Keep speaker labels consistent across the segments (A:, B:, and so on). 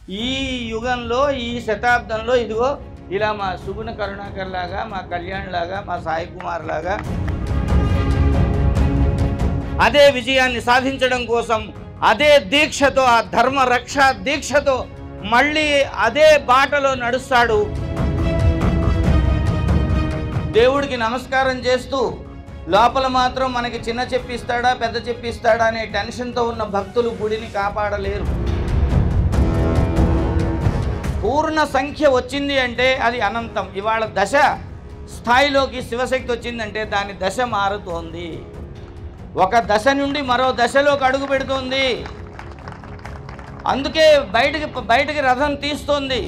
A: ఈ యుగంలో ఈ శతాబ్దంలో ఇదిగో ఇలా మా సుగుణ కరుణాకర్ లాగా, మా కళ్యాణ్ లాగా, మా సాయి కుమార్ లాగా అదే విజయాన్ని సాధించడం కోసం అదే దీక్షతో, ఆ ధర్మ రక్ష దీక్షతో మళ్ళీ అదే బాటలో నడుస్తాడు. దేవుడికి నమస్కారం చేస్తూ లోపల మాత్రం మనకి చిన్న చెప్పిస్తాడా పెద్ద చెప్పిస్తాడా అనే టెన్షన్తో ఉన్న భక్తులు గుడిని కాపాడలేరు. పూర్ణ సంఖ్య వచ్చింది అంటే అది అనంతం. ఇవాళ దశ స్థాయిలోకి శివశక్తి వచ్చిందంటే దాని దశ మారుతోంది. ఒక దశ నుండి మరో దశలోకి అడుగు పెడుతోంది. అందుకే బయటికి రథం తీస్తోంది.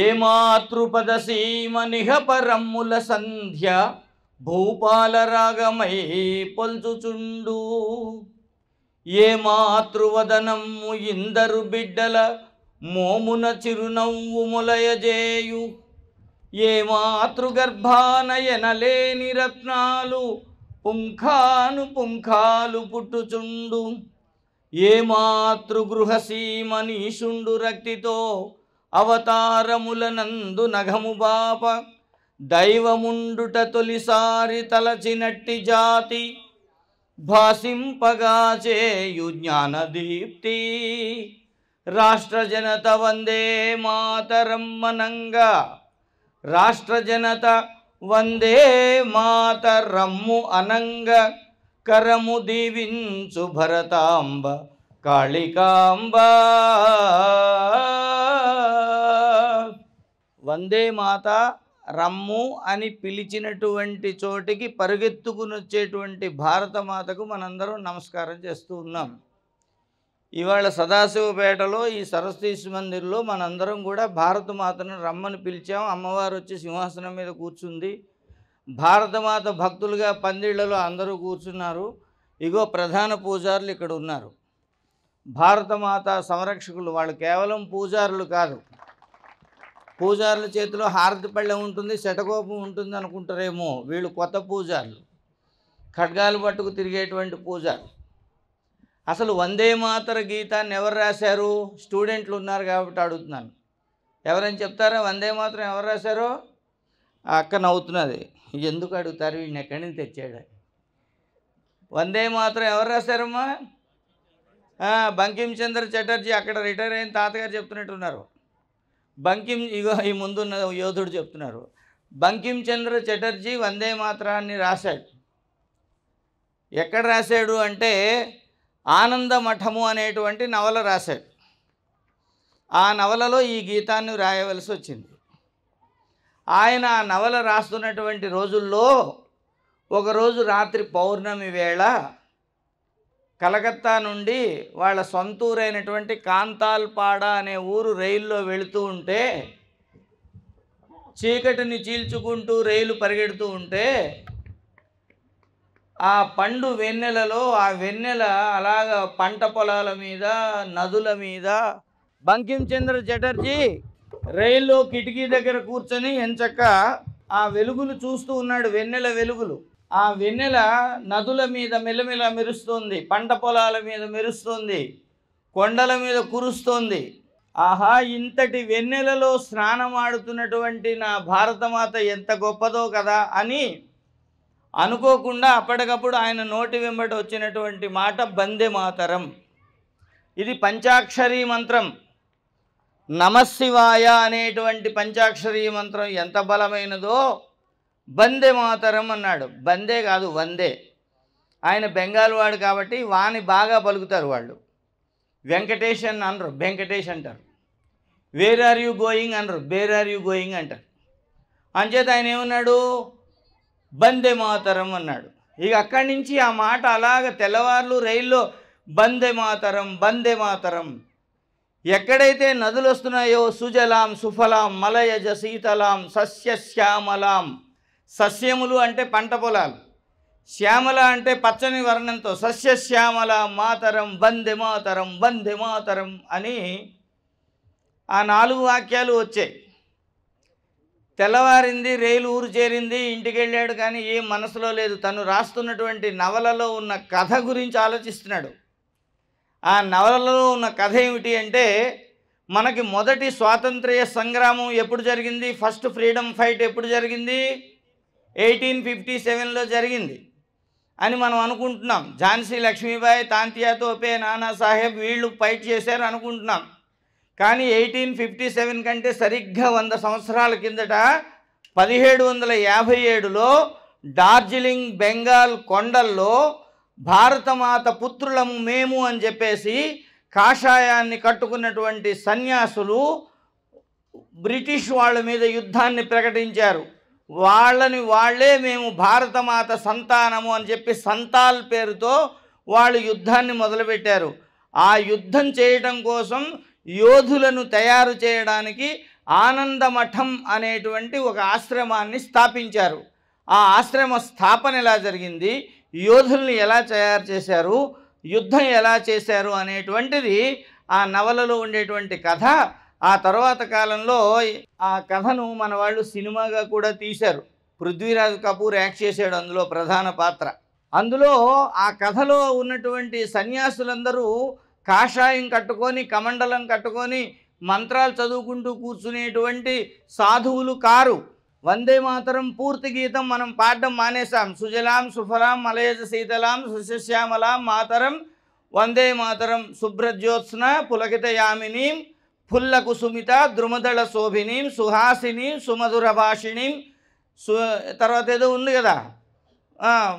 A: ఏ మాతృపద సీమ నిహపరమ్ముల సంధ్య భూపాల రాగమై పొల్చుచుండు. ఏ మాతృవదనమ్ము ఇందరు బిడ్డల మోమున చిరునవ్వు మొలయజేయు. ఏ మాతృగర్భాన ఎనలేని రత్నాలు పుంఖాను పుంఖాలు పుట్టుచుండు. ఏ మాతృగృహసీమ నీషుండు రక్తితో అవతారములనందు నఘము బాప. దైవముండుట తొలిసారి తలచినట్టి జాతి భాసింపగా చేయు జ్ఞానదీప్తి. రాష్ట్ర జనత వందే మాతరం మనంగా, రాష్ట్ర జనత వందే మాతరమ్ము అనంగ. కరము దీవించు భరతాంబ కాళికాంబ. వందే మాత రమ్ము అని పిలిచినటువంటి చోటికి పరుగెత్తుకుని వచ్చేటువంటి భారతమాతకు మనందరం నమస్కారం చేస్తూ ఉన్నాం. ఇవాళ సదాశివపేటలో ఈ సరస్వతి మందిర్లో మనందరం కూడా భారతమాతను రమ్మని పిలిచాం. అమ్మవారు వచ్చి సింహాసనం మీద కూర్చుంది. భారతమాత భక్తులుగా పందిళ్లలో అందరూ కూర్చున్నారు. ఇగో ప్రధాన పూజారులు ఇక్కడ ఉన్నారు. భారతమాత సంరక్షకులు. వాళ్ళు కేవలం పూజారులు కాదు. పూజారుల చేతిలో హారతి పళ్ళెం ఉంటుంది, శటకోపం ఉంటుంది అనుకుంటారేమో. వీళ్ళు కొత్త పూజారులు, ఖడ్గాలు పట్టుకు తిరిగేటువంటి పూజారులు. అసలు వందే మాతర గీతాన్ని ఎవరు రాశారు? స్టూడెంట్లు ఉన్నారు కాబట్టి అడుగుతున్నాను. ఎవరైనా చెప్తారా వందే మాతరం ఎవరు రాశారో? ఆ అక్క నవ్వుతున్నది. ఎందుకు అడుగుతారు, వీడిని ఎక్కడి నుంచి తెచ్చాడు? వందే మాతరం ఎవరు రాశారమ్మా? బంకించంద్ర చటర్జీ. అక్కడ రిటైర్ అయిన తాతగారు చెప్తున్నట్టున్నారు. ఇగో ఈ ముందున్న యోధుడు చెప్తున్నారు. బంకించంద్ర చటర్జీ వందే మాతరాన్ని రాశాడు. ఎక్కడ రాశాడు అంటే ఆనందమఠము అనేటువంటి నవల రాశాడు. ఆ నవలలో ఈ గీతాన్ని రాయవలసి వచ్చింది. ఆయన ఆ నవల రాస్తున్నటువంటి రోజుల్లో ఒకరోజు రాత్రి పౌర్ణమి వేళ కలకత్తా నుండి వాళ్ళ సొంతూరైనటువంటి కాంతాల్పాడ అనే ఊరు రైల్లో వెళుతూ ఉంటే, చీకటిని చీల్చుకుంటూ రైలు పరిగెడుతూ ఉంటే, ఆ పండు వెన్నెలలో ఆ వెన్నెల అలాగ పంట పొలాల మీద, నదుల మీద. బంకించంద్ర చటర్జీ రైల్లో కిటికీ దగ్గర కూర్చొని ఎంచక్క ఆ వెలుగులు చూస్తూ ఉన్నాడు, వెన్నెల వెలుగులు. ఆ వెన్నెల నదుల మీద మెల్లమెల్ల మెరుస్తుంది, పంట పొలాల మీద మెరుస్తుంది, కొండల మీద కురుస్తోంది. ఆహా, ఇంతటి వెన్నెలలో స్నానమాడుతున్నటువంటి నా భారతమాత ఎంత గొప్పదో కదా అని అనుకోకుండా అప్పటికప్పుడు ఆయన నోటి వెంబడి వచ్చినటువంటి మాట వందే మాతరం. ఇది పంచాక్షరీ మంత్రం. నమశివాయ అనేటువంటి పంచాక్షరీ మంత్రం ఎంత బలమైనదో వందే మాతరం అన్నాడు. బందే కాదు, వందే. ఆయన బెంగాల్ వాడు కాబట్టి వాని బాగా పలుకుతారు వాళ్ళు. వెంకటేష్ అని అనరు, వెంకటేష్ అంటారు. వేర్ ఆర్ యూ గోయింగ్ అనరు, వేర్ ఆర్ యూ గోయింగ్ అంటారు. అంచేత ఆయన ఏమన్నాడు? వందే మాతరం అన్నాడు. ఇక అక్కడి నుంచి ఆ మాట అలాగ తెల్లవార్లు రైల్లో వందే మాతరం, వందే మాతరం. ఎక్కడైతే నదులు వస్తున్నాయో సుజలాం సుఫలాం మలయజ శీతలాం సస్యశ్యామలాం. సస్యములు అంటే పంట పొలాలు, శ్యామల అంటే పచ్చని వర్ణంతో, సస్యశ్యామలాం మాతరం వందే మాతరం వందే మాతరం అని ఆ 4 వాక్యాలు వచ్చాయి. తెల్లవారింది, రైలు ఊరు చేరింది, ఇంటికి వెళ్ళాడు. కానీ ఏం మనసులో లేదు. తను రాస్తున్నటువంటి నవలలో ఉన్న కథ గురించి ఆలోచిస్తున్నాడు. ఆ నవలలో ఉన్న కథ ఏమిటి అంటే, మనకి మొదటి స్వాతంత్ర్య సంగ్రామం ఎప్పుడు జరిగింది, ఫస్ట్ ఫ్రీడమ్ ఫైట్ ఎప్పుడు జరిగింది, 1857లో జరిగింది అని మనం అనుకుంటున్నాం. ఝాన్సీ లక్ష్మీబాయి, తాంతియా తోపే, నానాసాహెబ్ వీళ్ళు ఫైట్ చేశారు అనుకుంటున్నాం. కానీ 1857 కంటే సరిగ్గా 100 సంవత్సరాల కిందట 1757లో డార్జిలింగ్ బెంగాల్ కొండల్లో భారతమాత పుత్రులము మేము అని చెప్పేసి కాషాయాన్ని కట్టుకున్నటువంటి సన్యాసులు బ్రిటిష్ వాళ్ళ మీద యుద్ధాన్ని ప్రకటించారు. వాళ్ళే మేము భారతమాత సంతానము అని చెప్పి సంతాల్ పేరుతో వాళ్ళు యుద్ధాన్ని మొదలుపెట్టారు. ఆ యుద్ధం చేయడం కోసం యోధులను తయారు చేయడానికి ఆనందమఠం అనేటువంటి ఒక ఆశ్రమాన్ని స్థాపించారు. ఆ ఆశ్రమ స్థాపన ఎలా జరిగింది, యోధుల్ని ఎలా తయారు చేశారు, యుద్ధం ఎలా చేశారు అనేటువంటిది ఆ నవలలో ఉండేటువంటి కథ. ఆ తర్వాత కాలంలో ఆ కథను మన వాళ్ళు సినిమాగా కూడా తీశారు. పృథ్వీరాజ్ కపూర్ యాక్ట్ చేశాడు అందులో ప్రధాన పాత్ర. అందులో ఆ కథలో ఉన్నటువంటి సన్యాసులందరూ కాషాయం కట్టుకొని, కమండలం కట్టుకొని మంత్రాలు చదువుకుంటూ కూర్చునేటువంటి సాధువులు కారు. వందే మాతరం పూర్తి గీతం మనం పాడడం మానేశాం. సుజలాం సుఫలాం మలయజ శీతలాం సుశశ్యామలాం మాతరం వందే మాతరం శుభ్రజ్యోత్స్న పులకితయామినీం ఫుల్ల కుసుమిత ద్రుమదళ శోభినీం సుహాసినీం సుమధుర భాషిణీం తర్వాత ఏదో ఉంది కదా,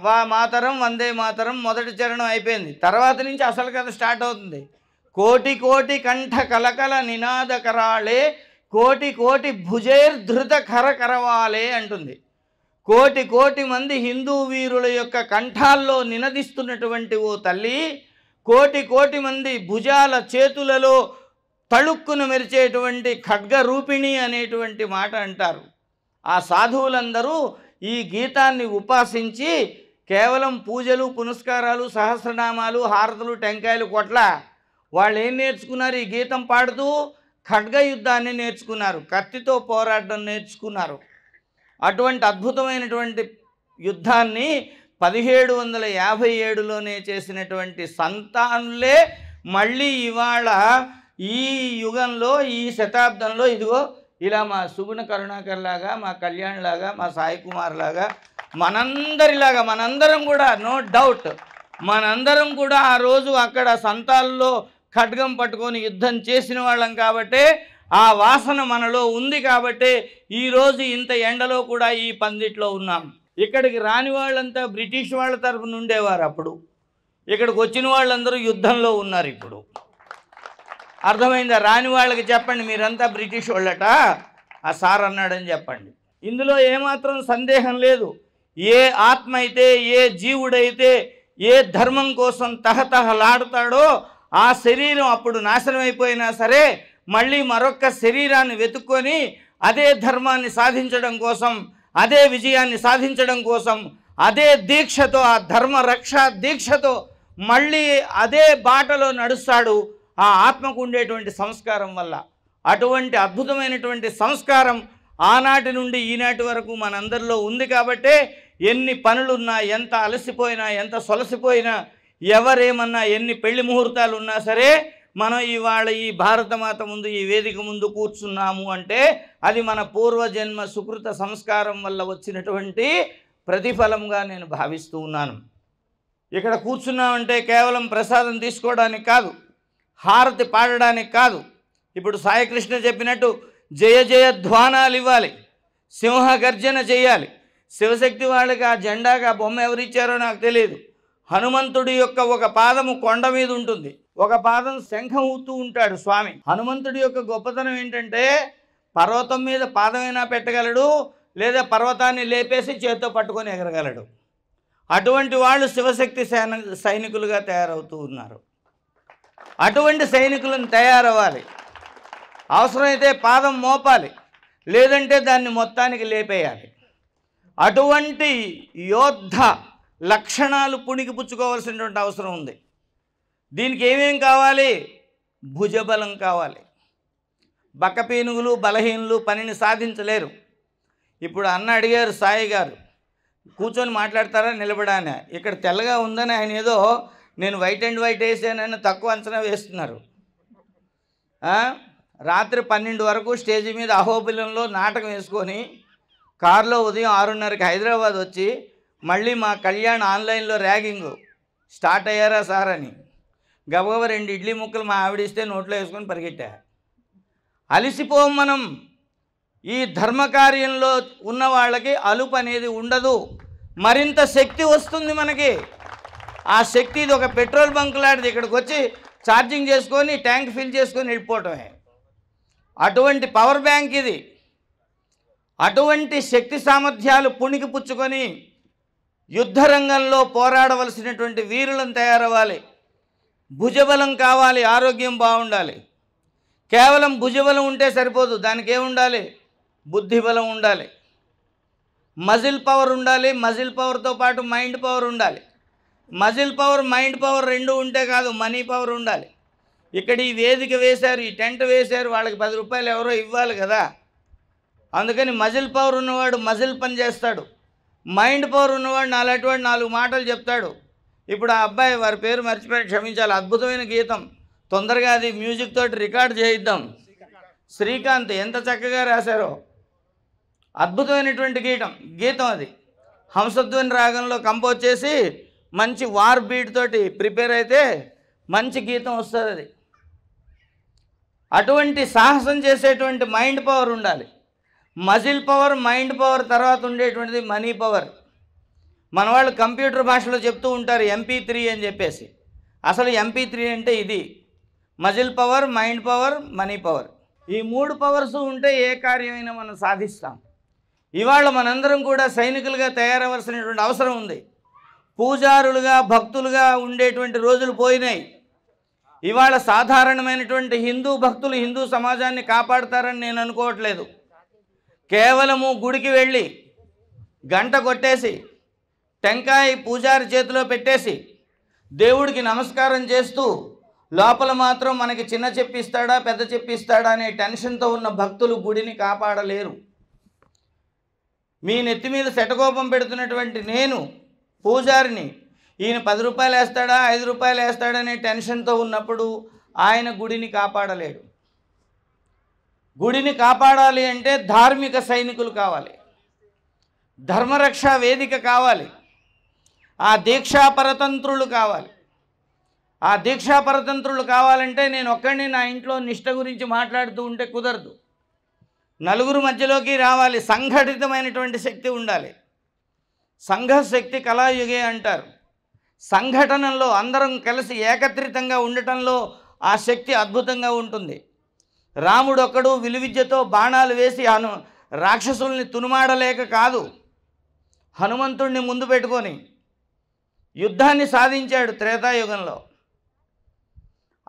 A: వా మాతరం వందే మాతరం మొదటి చరణం అయిపోయింది. తర్వాత నుంచి అసలు కథ స్టార్ట్ అవుతుంది. కోటి కోటి కంఠ కలకల నినాదకరాళే కోటి కోటి భుజైర్ధృత కరకరవాలే అంటుంది. కోటి కోటి మంది హిందూ వీరుల యొక్క కంఠాల్లో నినదిస్తున్నటువంటి ఓ తల్లి, కోటి కోటి మంది భుజాల చేతులలో తళుక్కును మెరిచేటువంటి ఖడ్గరూపిణి అనేటువంటి మాట అంటారు. ఆ సాధువులందరూ ఈ గీతాన్ని ఉపాసించి కేవలం పూజలు పునస్కారాలు సహస్రనామాలు హారతులు టెంకాయలు కొట్ల వాళ్ళు ఏం నేర్చుకున్నారు, ఈ గీతం పాడుతూ ఖడ్గ యుద్ధాన్ని నేర్చుకున్నారు, కత్తితో పోరాటం నేర్చుకున్నారు. అటువంటి అద్భుతమైనటువంటి యుద్ధాన్ని 1757లోనే చేసినటువంటి సంతానులే మళ్ళీ ఇవాళ ఈ యుగంలో ఈ శతాబ్దంలో ఇదిగో ఇలా మా సుగుణ కరుణాకర్ లాగా, మా కళ్యాణ్ లాగా, మా సాయి కుమార్ లాగా, మనందరిలాగా మనందరం కూడా నో డౌట్ మనందరం కూడా ఆ రోజు అక్కడ సంతాల్లో ఖడ్గం పట్టుకొని యుద్ధం చేసిన వాళ్ళం కాబట్టే ఆ వాసన మనలో ఉంది కాబట్టే ఈరోజు ఇంత ఎండలో కూడా ఈ పందిట్లో ఉన్నాం. ఇక్కడికి రాని వాళ్ళంతా బ్రిటిష్ వాళ్ళ తరఫున ఉండేవారు. అప్పుడు ఇక్కడికి వచ్చిన వాళ్ళందరూ యుద్ధంలో ఉన్నారు. ఇప్పుడు అర్థమైందా? రాని వాళ్ళకి చెప్పండి మీరంతా బ్రిటిష్ వాళ్ళట, ఆ సార్ అన్నాడని చెప్పండి. ఇందులో ఏమాత్రం సందేహం లేదు. ఏ ఆత్మ అయితే, ఏ జీవుడైతే ఏ ధర్మం కోసం తహతహలాడుతాడో ఆ శరీరం అప్పుడు నాశనం అయిపోయినా సరే మళ్ళీ మరొక్క శరీరాన్ని వెతుక్కొని అదే ధర్మాన్ని సాధించడం కోసం, అదే విజయాన్ని సాధించడం కోసం, అదే దీక్షతో, ఆ ధర్మ రక్ష దీక్షతో మళ్ళీ అదే బాటలో నడుస్తాడు ఆ ఆత్మకు ఉండేటువంటి సంస్కారం వల్ల. అటువంటి అద్భుతమైనటువంటి సంస్కారం ఆనాటి నుండి ఈనాటి వరకు మనందరిలో ఉంది కాబట్టే ఎన్ని పనులున్నా, ఎంత అలసిపోయినా, ఎంత సొలసిపోయినా, ఎవరేమన్నా, ఎన్ని పెళ్లి ముహూర్తాలు ఉన్నా సరే మనం ఇవాళ ఈ భారతమాత ముందు, ఈ వేదిక ముందు కూర్చున్నాము అంటే అది మన పూర్వజన్మ సుకృత సంస్కారం వల్ల వచ్చినటువంటి ప్రతిఫలంగా నేను భావిస్తూ ఉన్నాను. ఇక్కడ కూర్చున్నామంటే కేవలం ప్రసాదం తీసుకోవడానికి కాదు, హారతి పాడడానికి కాదు. ఇప్పుడు సాయికృష్ణ చెప్పినట్టు జయ జయ ధ్వానాలు ఇవ్వాలి, సింహ గర్జన చేయాలి. శివశక్తి వాళ్ళకి ఆ జెండాకి ఆ బొమ్మ ఎవరిచ్చారో నాకు తెలియదు. హనుమంతుడి యొక్క ఒక పాదము కొండ మీద ఉంటుంది, ఒక పాదం శంఖం ఊతూ ఉంటాడు స్వామి. హనుమంతుడి యొక్క గొప్పతనం ఏంటంటే పర్వతం మీద పాదమైనా పెట్టగలడు, లేదా పర్వతాన్ని లేపేసి చేత్తో పట్టుకొని ఎగరగలడు. అటువంటి వాళ్ళు శివశక్తి సైనికులుగా తయారవుతూ ఉన్నారు. అటువంటి సైనికులను తయారవ్వాలి. అవసరమైతే పాదం మోపాలి, లేదంటే దాన్ని మొత్తానికి లేపేయాలి. అటువంటి యోద్ధ లక్షణాలు పుణికిపుచ్చుకోవాల్సినటువంటి అవసరం ఉంది. దీనికి ఏమేం కావాలి? భుజబలం కావాలి. బక్కపీనుగులు బలహీనులు పనిని సాధించలేరు. ఇప్పుడు అన్న అడిగారు సాయి గారు, కూర్చొని మాట్లాడతారా నిలబడా అని. ఇక్కడ తెల్లగా ఉందని ఆయన ఏదో నేను వైట్ అండ్ వైట్ వేసానని తక్కువ అంచనా వేస్తున్నారు. రాత్రి 12 వరకు స్టేజీ మీద అహోబిలంలో నాటకం వేసుకొని కారులో ఉదయం 6:30కి హైదరాబాద్ వచ్చి మళ్ళీ మా కళ్యాణ్ ఆన్లైన్లో ర్యాగింగ్ స్టార్ట్ అయ్యారా సార్ అని గబగబా 2 ఇడ్లీ ముక్కలు మా ఆవిడిస్తే నోట్లో వేసుకొని పరిగెట్టా. అలిసిపోం మనం. ఈ ధర్మకార్యంలో ఉన్న వాళ్ళకి అలుపు అనేది ఉండదు, మరింత శక్తి వస్తుంది మనకి. ఆ శక్తి ఇది ఒక పెట్రోల్ బంక్ లాంటిది, ఇక్కడికి వచ్చి ఛార్జింగ్ చేసుకొని ట్యాంక్ ఫిల్ చేసుకొని వెళ్ళిపోవటమే. అటువంటి పవర్ బ్యాంక్ ఇది. అటువంటి శక్తి సామర్థ్యాలు పుణికి పుచ్చుకొని యుద్ధరంగంలో పోరాడవలసినటువంటి వీరులను తయారవ్వాలి. భుజబలం కావాలి, ఆరోగ్యం బాగుండాలి. కేవలం భుజబలం ఉంటే సరిపోదు, దానికి ఏముండాలి? బుద్ధిబలం ఉండాలి, మజిల్ పవర్ ఉండాలి. మజిల్ పవర్తో పాటు మైండ్ పవర్ ఉండాలి. మజిల్ పవర్ మైండ్ పవర్ రెండు ఉంటే కాదు, మనీ పవర్ ఉండాలి. ఇక్కడ ఈ వేదిక వేశారు, ఈ టెంట్ వేశారు, వాళ్ళకి 10 రూపాయలు ఎవరో ఇవ్వాలి కదా. అందుకని మజిల్ పవర్ ఉన్నవాడు మజిల్ పని చేస్తాడు, మైండ్ పవర్ ఉన్నవాడు నాలాంటి వాడు 4 మాటలు చెప్తాడు. ఇప్పుడు ఆ అబ్బాయి, వారి పేరు మర్చిపోయి క్షమించాలి, అద్భుతమైన గీతం, తొందరగా అది మ్యూజిక్ తోటి రికార్డ్ చేయిద్దాం. శ్రీకాంత్ ఎంత చక్కగా రాశారో, అద్భుతమైనటువంటి గీతం అది. హంసధ్వని రాగంలో కంపోజ్ చేసి మంచి వార్ బీట్ తోటి ప్రిపేర్ అయితే మంచి గీతం వస్తుంది అది. అటువంటి సాహసం చేసేటువంటి మైండ్ పవర్ ఉండాలి. మజిల్ పవర్, మైండ్ పవర్ తర్వాత ఉండేటువంటిది మనీ పవర్. మన వాళ్ళు కంప్యూటర్ భాషలో చెప్తూ ఉంటారు MP3 అని చెప్పేసి. అసలు MP3 అంటే ఇది. Muscle power, mind power, money power. ఈ 3 పవర్స్ ఉంటే ఏ కార్యమైనా మనం సాధిస్తాం. ఇవాళ మనందరం కూడా సైనికులుగా తయారవలసినటువంటి అవసరం ఉంది. పూజారులుగా, భక్తులుగా ఉండేటువంటి రోజులు పోయినాయి. ఇవాళ సాధారణమైనటువంటి హిందూ భక్తులు హిందూ సమాజాన్ని కాపాడుతారని నేను అనుకోవట్లేదు. కేవలము గుడికి వెళ్ళి గంట కొట్టేసి టెంకాయ పూజారి చేతిలో పెట్టేసి దేవుడికి నమస్కారం చేస్తూ లోపల మాత్రం మనకి చిన్న చెప్పిస్తాడా పెద్ద చెప్పిస్తాడా అనే టెన్షన్తో ఉన్న భక్తులు గుడిని కాపాడలేరు. మీ నెత్తి మీద శటకోపం పెడుతున్నటువంటి నేను పూజారిని, ఈయన 10 రూపాయలు వేస్తాడా 5 రూపాయలు వేస్తాడనే టెన్షన్తో ఉన్నప్పుడు ఆయన గుడిని కాపాడలేడు. గుడిని కాపాడాలి అంటే ధార్మిక సైనికులు కావాలి, ధర్మరక్షా వేదిక కావాలి, ఆ దీక్షాపరతంత్రులు కావాలి. ఆ దీక్షాపరతంత్రులు కావాలంటే నేను ఒక్కడిని నా ఇంట్లో నిష్ఠ గురించి మాట్లాడుతూ ఉంటే కుదరదు. నలుగురు మధ్యలోకి రావాలి, సంఘటితమైనటువంటి శక్తి ఉండాలి. సంఘశక్తి కళాయుగే అంటారు. సంఘటనలో అందరం కలిసి ఏకత్రితంగా ఉండటంలో ఆ శక్తి అద్భుతంగా ఉంటుంది. రాముడు ఒక్కడు విలువిద్యతో బాణాలు వేసి రాక్షసుల్ని తునుమాడలేక కాదు, హనుమంతుడిని ముందు పెట్టుకొని యుద్ధాన్ని సాధించాడు త్రేతాయుగంలో.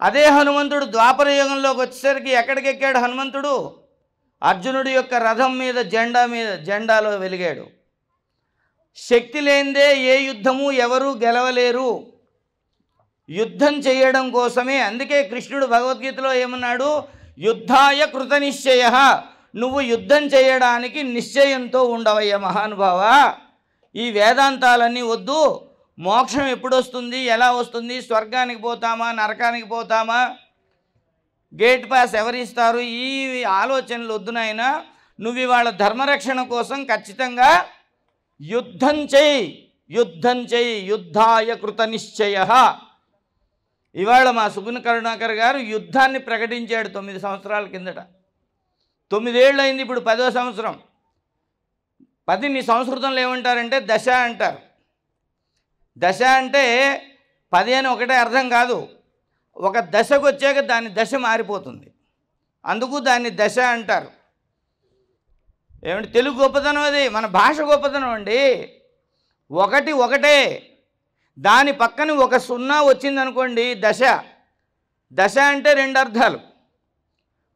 A: అదే హనుమంతుడు ద్వాపర యుగంలోకి వచ్చేసరికి ఎక్కడికెక్కాడు హనుమంతుడు? అర్జునుడి యొక్క రథం మీద జెండాలో వెలిగాడు. శక్తి లేనిదే ఏ యుద్ధము ఎవరు గెలవలేరు. యుద్ధం చేయడం కోసమే. అందుకే కృష్ణుడు భగవద్గీతలో ఏమన్నాడు? యుద్ధాయ కృత నిశ్చయ, నువ్వు యుద్ధం చేయడానికి నిశ్చయంతో ఉండవయ్య మహానుభావ. ఈ వేదాంతాలన్నీ వద్దు. మోక్షం ఎప్పుడు వస్తుంది, ఎలా వస్తుంది, స్వర్గానికి పోతామా నరకానికి పోతామా, గేట్ పాస్ ఎవరిస్తారు, ఈ ఆలోచనలు వద్దు నాయనా. నువ్వు ఇవాళ ధర్మరక్షణ కోసం ఖచ్చితంగా యుద్ధం చేయి, యుద్ధాయ కృత నిశ్చయ. ఇవాళ మా సుగుణ కరుణాకర్ గారు యుద్ధాన్ని ప్రకటించాడు 9 సంవత్సరాల కిందట. 9 ఏళ్ళు అయింది, ఇప్పుడు 10వ సంవత్సరం. 10ని సంస్కృతంలో ఏమంటారంటే దశ అంటారు. దశ అంటే 10 అని ఒకటే అర్థం కాదు. ఒక దశకు వచ్చాక దాని దశ మారిపోతుంది, అందుకు దాన్ని దశ అంటారు. ఏమంటే తెలుగు గొప్పతనం అది, మన భాష గొప్పతనం అండి. ఒకటే, దాని పక్కన ఒక 0 వచ్చిందనుకోండి దశ. దశ అంటే 2 అర్థాలు.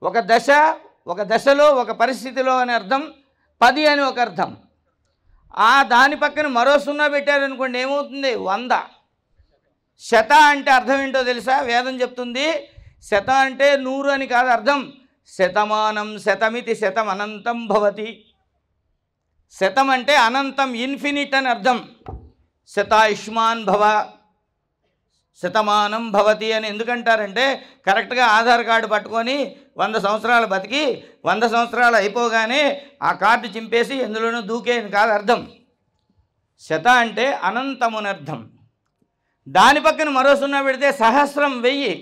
A: ఒక దశలో ఒక పరిస్థితిలో అని అర్థం, 10 అని ఒక అర్థం. ఆ దాని పక్కన మరో 0 పెట్టారనుకోండి ఏమవుతుంది? 100. శత అంటే అర్థం ఏంటో తెలుసా? వేదం చెప్తుంది శత అంటే 100 అని కాదు అర్థం. శతమానం శతమితి శతమనంతం భవతి. శతం అంటే అనంతం, ఇన్ఫినిట్ అని అర్థం. శతాయుష్మాన్ భవ, శతమానం భవతి అని ఎందుకంటారంటే కరెక్ట్గా ఆధార్ కార్డు పట్టుకొని 100 సంవత్సరాలు బతికి 100 సంవత్సరాలు అయిపోగానే ఆ కార్డు చింపేసి ఎందులోనూ దూకేని కాదు అర్థం. శత అంటే అనంతముని అర్థం. దాని పక్కన మరో సున్నా పెడితే సహస్రం 1000,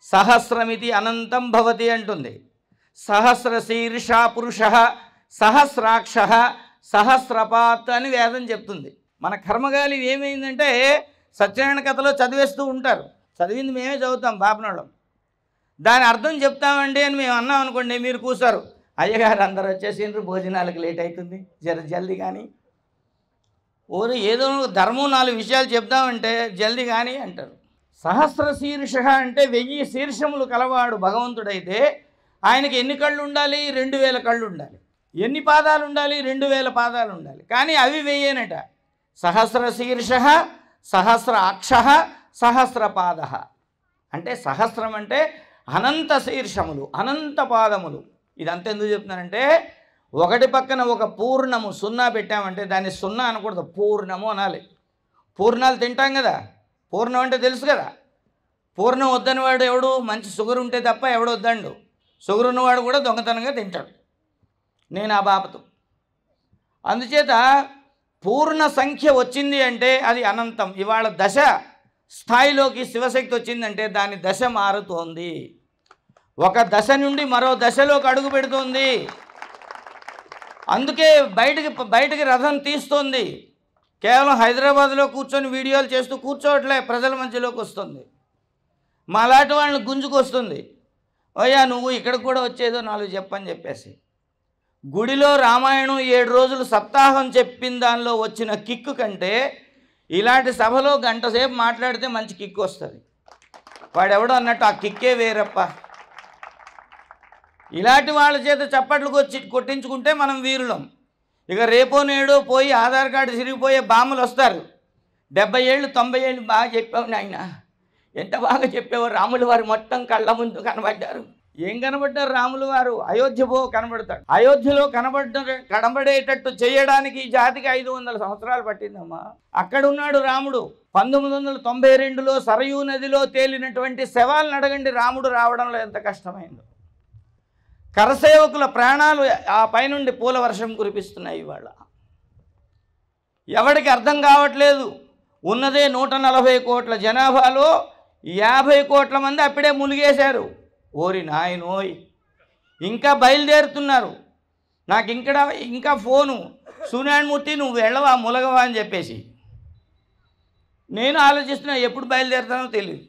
A: సహస్రమితి అనంతం భవతి అంటుంది. సహస్రశీర్ష పురుష సహస్రాక్ష సహస్రపాత్ అని వేదం చెప్తుంది. మన కర్మగాలి ఏమైందంటే సత్యనారాయణ కథలో చదివేస్తూ ఉంటారు, చదివింది మేమే చదువుతాం బాపనోళ్ళం. దాని అర్థం చెప్తామండి అని మేము అన్నాం అనుకోండి, మీరు కూర్చారు, అయ్యగారు అందరు వచ్చేసిండ్రు, భోజనాలకు లేట్ అవుతుంది, జల్దీ కానీ. ఓరు ఏదో ధర్మం 4 విషయాలు చెప్దామంటే జల్దీ కానీ అంటారు. సహస్ర శీర్ష అంటే 1000 శీర్షములు కలవాడు భగవంతుడైతే ఆయనకి ఎన్ని కళ్ళు ఉండాలి? 2000 కళ్ళు ఉండాలి. ఎన్ని పాదాలు ఉండాలి? 2000 పాదాలు ఉండాలి. కానీ అవి 1000నట. సహస్ర శీర్ష సహస్రాక్ష సహస్రపాద అంటే సహస్రం అంటే అనంత శీర్షములు, అనంత పాదములు. ఇదంతా ఎందుకు చెప్తున్నానంటే ఒకటి పక్కన ఒక పూర్ణము సున్నా పెట్టామంటే దాన్ని సున్నా అనకూడదు, పూర్ణము అనాలి. పూర్ణాలు తింటాం కదా, పూర్ణం అంటే తెలుసు కదా. పూర్ణం వద్దని వాడు ఎవడు? మంచి షుగర్ ఉంటే తప్ప ఎవడు వద్దండు. షుగర్ ఉన్నవాడు కూడా దొంగతనంగా తింటాడు. నేను ఆ బాపతు. అందుచేత పూర్ణ సంఖ్య వచ్చింది అంటే అది అనంతం. ఇవాళ దశ స్థాయిలోకి శివశక్తి వచ్చిందంటే దాని దశ మారుతోంది, ఒక దశ నుండి మరో దశలోకి అడుగు పెడుతోంది. అందుకే బయటికి రథం తీస్తోంది. కేవలం హైదరాబాద్లో కూర్చొని వీడియోలు చేస్తూ కూర్చోవట్లే, ప్రజల మధ్యలోకి వస్తుంది. మాలాంటి వాళ్ళని గుంజుకొస్తుంది. అయ్యా నువ్వు ఇక్కడికి కూడా వచ్చేదో 4 చెప్పని చెప్పేసి. గుడిలో రామాయణం 7 రోజులు సప్తాహం చెప్పిన దానిలో వచ్చిన కిక్కు కంటే ఇలాంటి సభలో గంట సేపు మాట్లాడితే మంచి కిక్కు వస్తుంది. వాడెవడో అన్నట్టు ఆ కిక్కే వేరప్ప. ఇలాంటి వాళ్ళ చేత చప్పట్లు కొట్టించుకుంటే మనం వీరులం. ఇక రేపో నేడో పోయి ఆధార్ కార్డు తిరిగిపోయే బామ్మలు వస్తారు. 70 ఏళ్ళు 90 ఏళ్ళు బాగా చెప్పావు నాయన, ఎంత బాగా చెప్పావు. రాములు వారు మొత్తం కళ్ళ ముందు కనబడ్డారు. ఏం కనబడ్డారు? రాములు వారు అయోధ్య కనబడతాడు. అయోధ్యలో కనబడేటట్టు చేయడానికి ఈ జాతికి 500 సంవత్సరాలు పట్టిందమ్మా. అక్కడ ఉన్నాడు రాముడు. 1992లో సరయూ నదిలో తేలినటువంటి శవాలను అడగండి రాముడు రావడంలో ఎంత కష్టమైందో. కరసేవకుల ప్రాణాలు ఆ పైనుండి పూల వర్షం కురిపిస్తున్నాయి. ఇవాళ ఎవడికి అర్థం కావట్లేదు. ఉన్నదే 140 కోట్ల జనాభాలో 50 కోట్ల మంది అప్పుడే మునిగేశారు. ఓరి నాయనోయ్, ఇంకా బయలుదేరుతున్నారు. నాకు ఇంకా ఫోను, సూర్యనారాయణమూర్తి నువ్వు వెళ్ళవా ములగవా అని చెప్పేసి. నేను ఆలోచిస్తున్నా ఎప్పుడు బయలుదేరుతానో తెలియదు.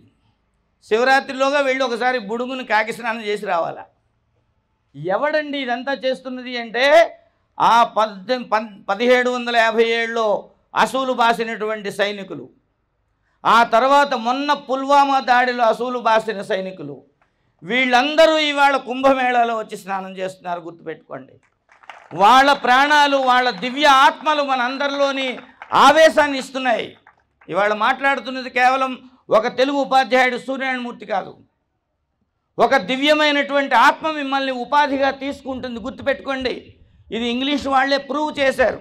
A: శివరాత్రిలోగా వెళ్ళి ఒకసారి బుడుగుని కాకి స్నానం చేసి రావాలా. ఎవడండి ఇదంతా చేస్తున్నది అంటే ఆ 1757లో అసూలు బాసినటువంటి సైనికులు, ఆ తర్వాత మొన్న పుల్వామా దాడిలో అసూలు బాసిన సైనికులు, వీళ్ళందరూ ఇవాళ కుంభమేళాలో వచ్చి స్నానం చేస్తున్నారు. గుర్తుపెట్టుకోండి. వాళ్ళ ప్రాణాలు, వాళ్ళ దివ్య ఆత్మలు మనందరిలోని ఆవేశాన్ని ఇస్తున్నాయి. ఇవాళ మాట్లాడుతున్నది కేవలం ఒక తెలుగు ఉపాధ్యాయుడు సూర్యనారాయణమూర్తి కాదు, ఒక దివ్యమైనటువంటి ఆత్మ మిమ్మల్ని ఉపాధిగా తీసుకుంటుంది. గుర్తుపెట్టుకోండి. ఇది ఇంగ్లీష్ వాళ్ళే ప్రూవ్ చేశారు.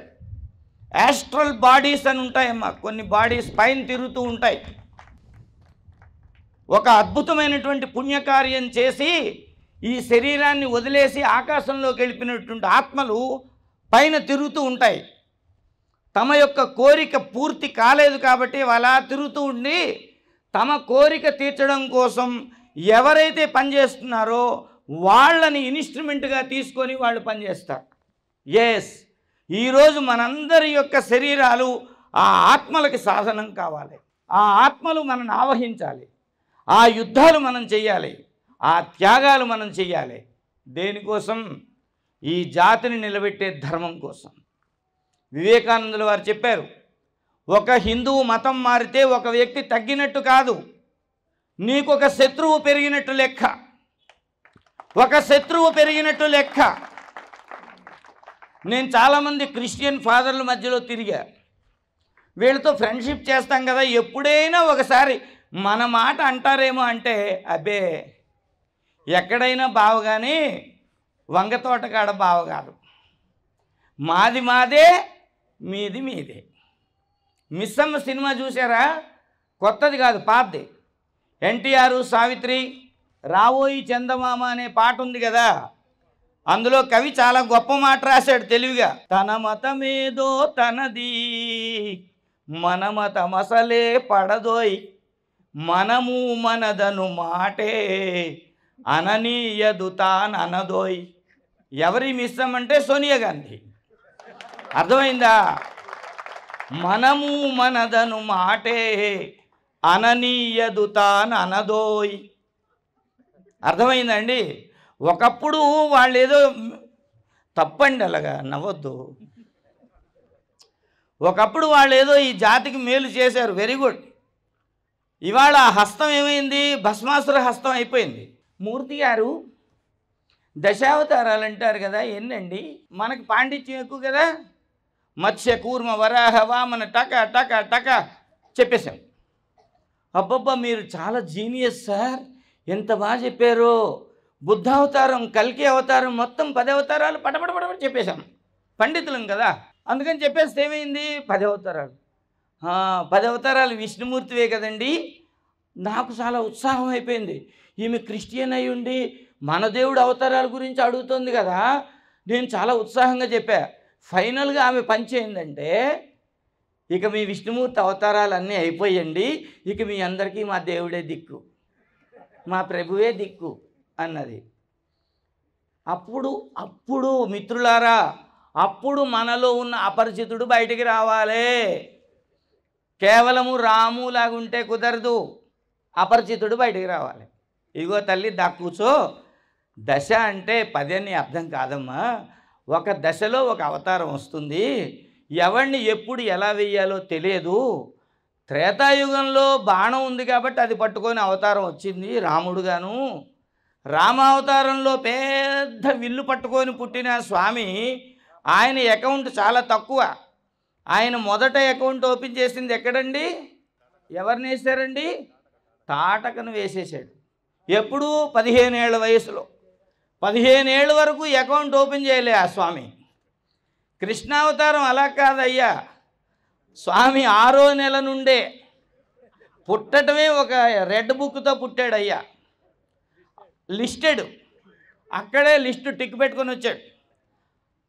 A: యాస్ట్రల్ బాడీస్ అని ఉంటాయమ్మా, కొన్ని బాడీస్ పైన తిరుగుతూ ఉంటాయి. ఒక అద్భుతమైనటువంటి పుణ్యకార్యం చేసి ఈ శరీరాన్ని వదిలేసి ఆకాశంలోకి వెళ్ళిపోయినటువంటి ఆత్మలు పైన తిరుగుతూ ఉంటాయి. తమ యొక్క కోరిక పూర్తి కాలేదు కాబట్టి అలా తిరుగుతూ ఉండి తమ కోరిక తీర్చడం కోసం ఎవరైతే పనిచేస్తున్నారో వాళ్ళని ఇన్స్ట్రుమెంట్గా తీసుకొని వాళ్ళు పనిచేస్తారు. ఎస్, ఈరోజు మనందరి యొక్క శరీరాలు ఆ ఆత్మలకి సాధనం కావాలి. ఆ ఆత్మలు మనల్ని ఆవహించాలి. ఆ యుద్ధాలు మనం చెయ్యాలి, ఆ త్యాగాలు మనం చెయ్యాలి. దేనికోసం? ఈ జాతిని నిలబెట్టే ధర్మం కోసం. వివేకానందుల వారు చెప్పారు, ఒక హిందువు మతం మారితే ఒక వ్యక్తి తగ్గినట్టు కాదు, నీకొక శత్రువు పెరిగినట్టు లెక్క. ఒక శత్రువు పెరిగినట్టు లెక్క. నేను చాలామంది క్రిస్టియన్ ఫాదర్ల మధ్యలో తిరిగా. వీళ్ళతో ఫ్రెండ్షిప్ చేస్తాం కదా, ఎప్పుడైనా ఒకసారి మన మాట అంటారేమో అంటే, అబ్బే ఎక్కడైనా బావ కానీ వంగతోట కాడ బావ కాదు. మాది మాదే, మీది మీదే. మిస్సమ్మ సినిమా చూసారా? కొత్తది కాదు, పాతది. ఎన్టీఆర్, సావిత్రి, రావోయి చందమామ అనే పాట ఉంది కదా, అందులో కవి చాలా గొప్ప మాట రాశాడు తెలివిగా. తన మతమేదో తనది, మన మతమసలే పడదోయ్, మనము మనదను మాటే అననీయదు తాననదోయ్. ఎవరి మిస్సం అంటే సోనియా గాంధీ. అర్థమైందా? మనము మనదను మాటే అననీయదు తాననదోయ్. అర్థమైందండి? ఒకప్పుడు వాళ్ళు ఏదో తప్పండి, అలాగా నవ్వద్దు. ఒకప్పుడు వాళ్ళు ఏదో ఈ జాతికి మేలు చేశారు, వెరీ గుడ్. ఇవాళ ఆ హస్తం ఏమైంది? భస్మాసుర హస్తం అయిపోయింది. మూర్తి గారు దశావతారాలు అంటారు కదా, ఎన్నండి? మనకి పాండిత్యం ఎక్కువ కదా. మత్స్య కూర్మ వరాహ వామన టక టక టక చెప్పేశాం. అబ్బబ్బా, మీరు చాలా జీనియస్ సార్, ఎంత బాగా చెప్పారు. బుద్ధావతారం, కల్కి అవతారం, మొత్తం 10 అవతారాలు పటపటపట చెప్పేశాం. పండితులం కదా, అందుకని చెప్పేస్తే ఏమైంది? 10 అవతారాలు. 10 అవతారాలు విష్ణుమూర్తివే కదండి. నాకు చాలా ఉత్సాహం అయిపోయింది. ఈమె క్రిస్టియన్ అయి ఉండి మన దేవుడు అవతారాల గురించి అడుగుతుంది కదా. నేను చాలా ఉత్సాహంగా చెప్పా. ఫైనల్గా ఆమె పంచ్ ఏంటంటే, ఇక మీ విష్ణుమూర్తి అవతారాలు అన్నీ అయిపోయండి, ఇక మీ అందరికీ మా దేవుడే దిక్కు, మా ప్రభువే దిక్కు అన్నది. అప్పుడు మిత్రులారా, అప్పుడు మనలో ఉన్న అపరిచితుడు బయటికి రావాలి. కేవలము రాములాగుంటే కుదరదు, అపరిచితుడు బయటికి రావాలి. ఇగో తల్లి దా కూర్చో. దశ అంటే 10 అని అర్థం కాదమ్మా. ఒక దశలో ఒక అవతారం వస్తుంది. ఎవరిని ఎప్పుడు ఎలా వెయ్యాలో తెలియదు. త్రేతాయుగంలో బాణం ఉంది కాబట్టి అది పట్టుకొని అవతారం వచ్చింది రాముడుగాను. రామావతారంలో పెద్ద విల్లు పట్టుకొని పుట్టిన స్వామి, ఆయన అకౌంట్ చాలా తక్కువ. ఆయన మొదట అకౌంట్ ఓపెన్ చేసింది ఎక్కడండి? ఎవరిని వేశారండి? తాటకను వేసేసాడు. ఎప్పుడు? 15 ఏళ్ల వయసులో. 15 ఏళ్ళ వరకు అకౌంట్ ఓపెన్ చేయలే ఆ స్వామి. కృష్ణావతారం అలా కాదయ్యా. స్వామి 6వ నెల నుండే పుట్టడమే ఒక రెడ్ బుక్తో పుట్టాడయ్యా. లిస్టెడ్, అక్కడే లిస్టు టిక్ పెట్టుకొని వచ్చాడు.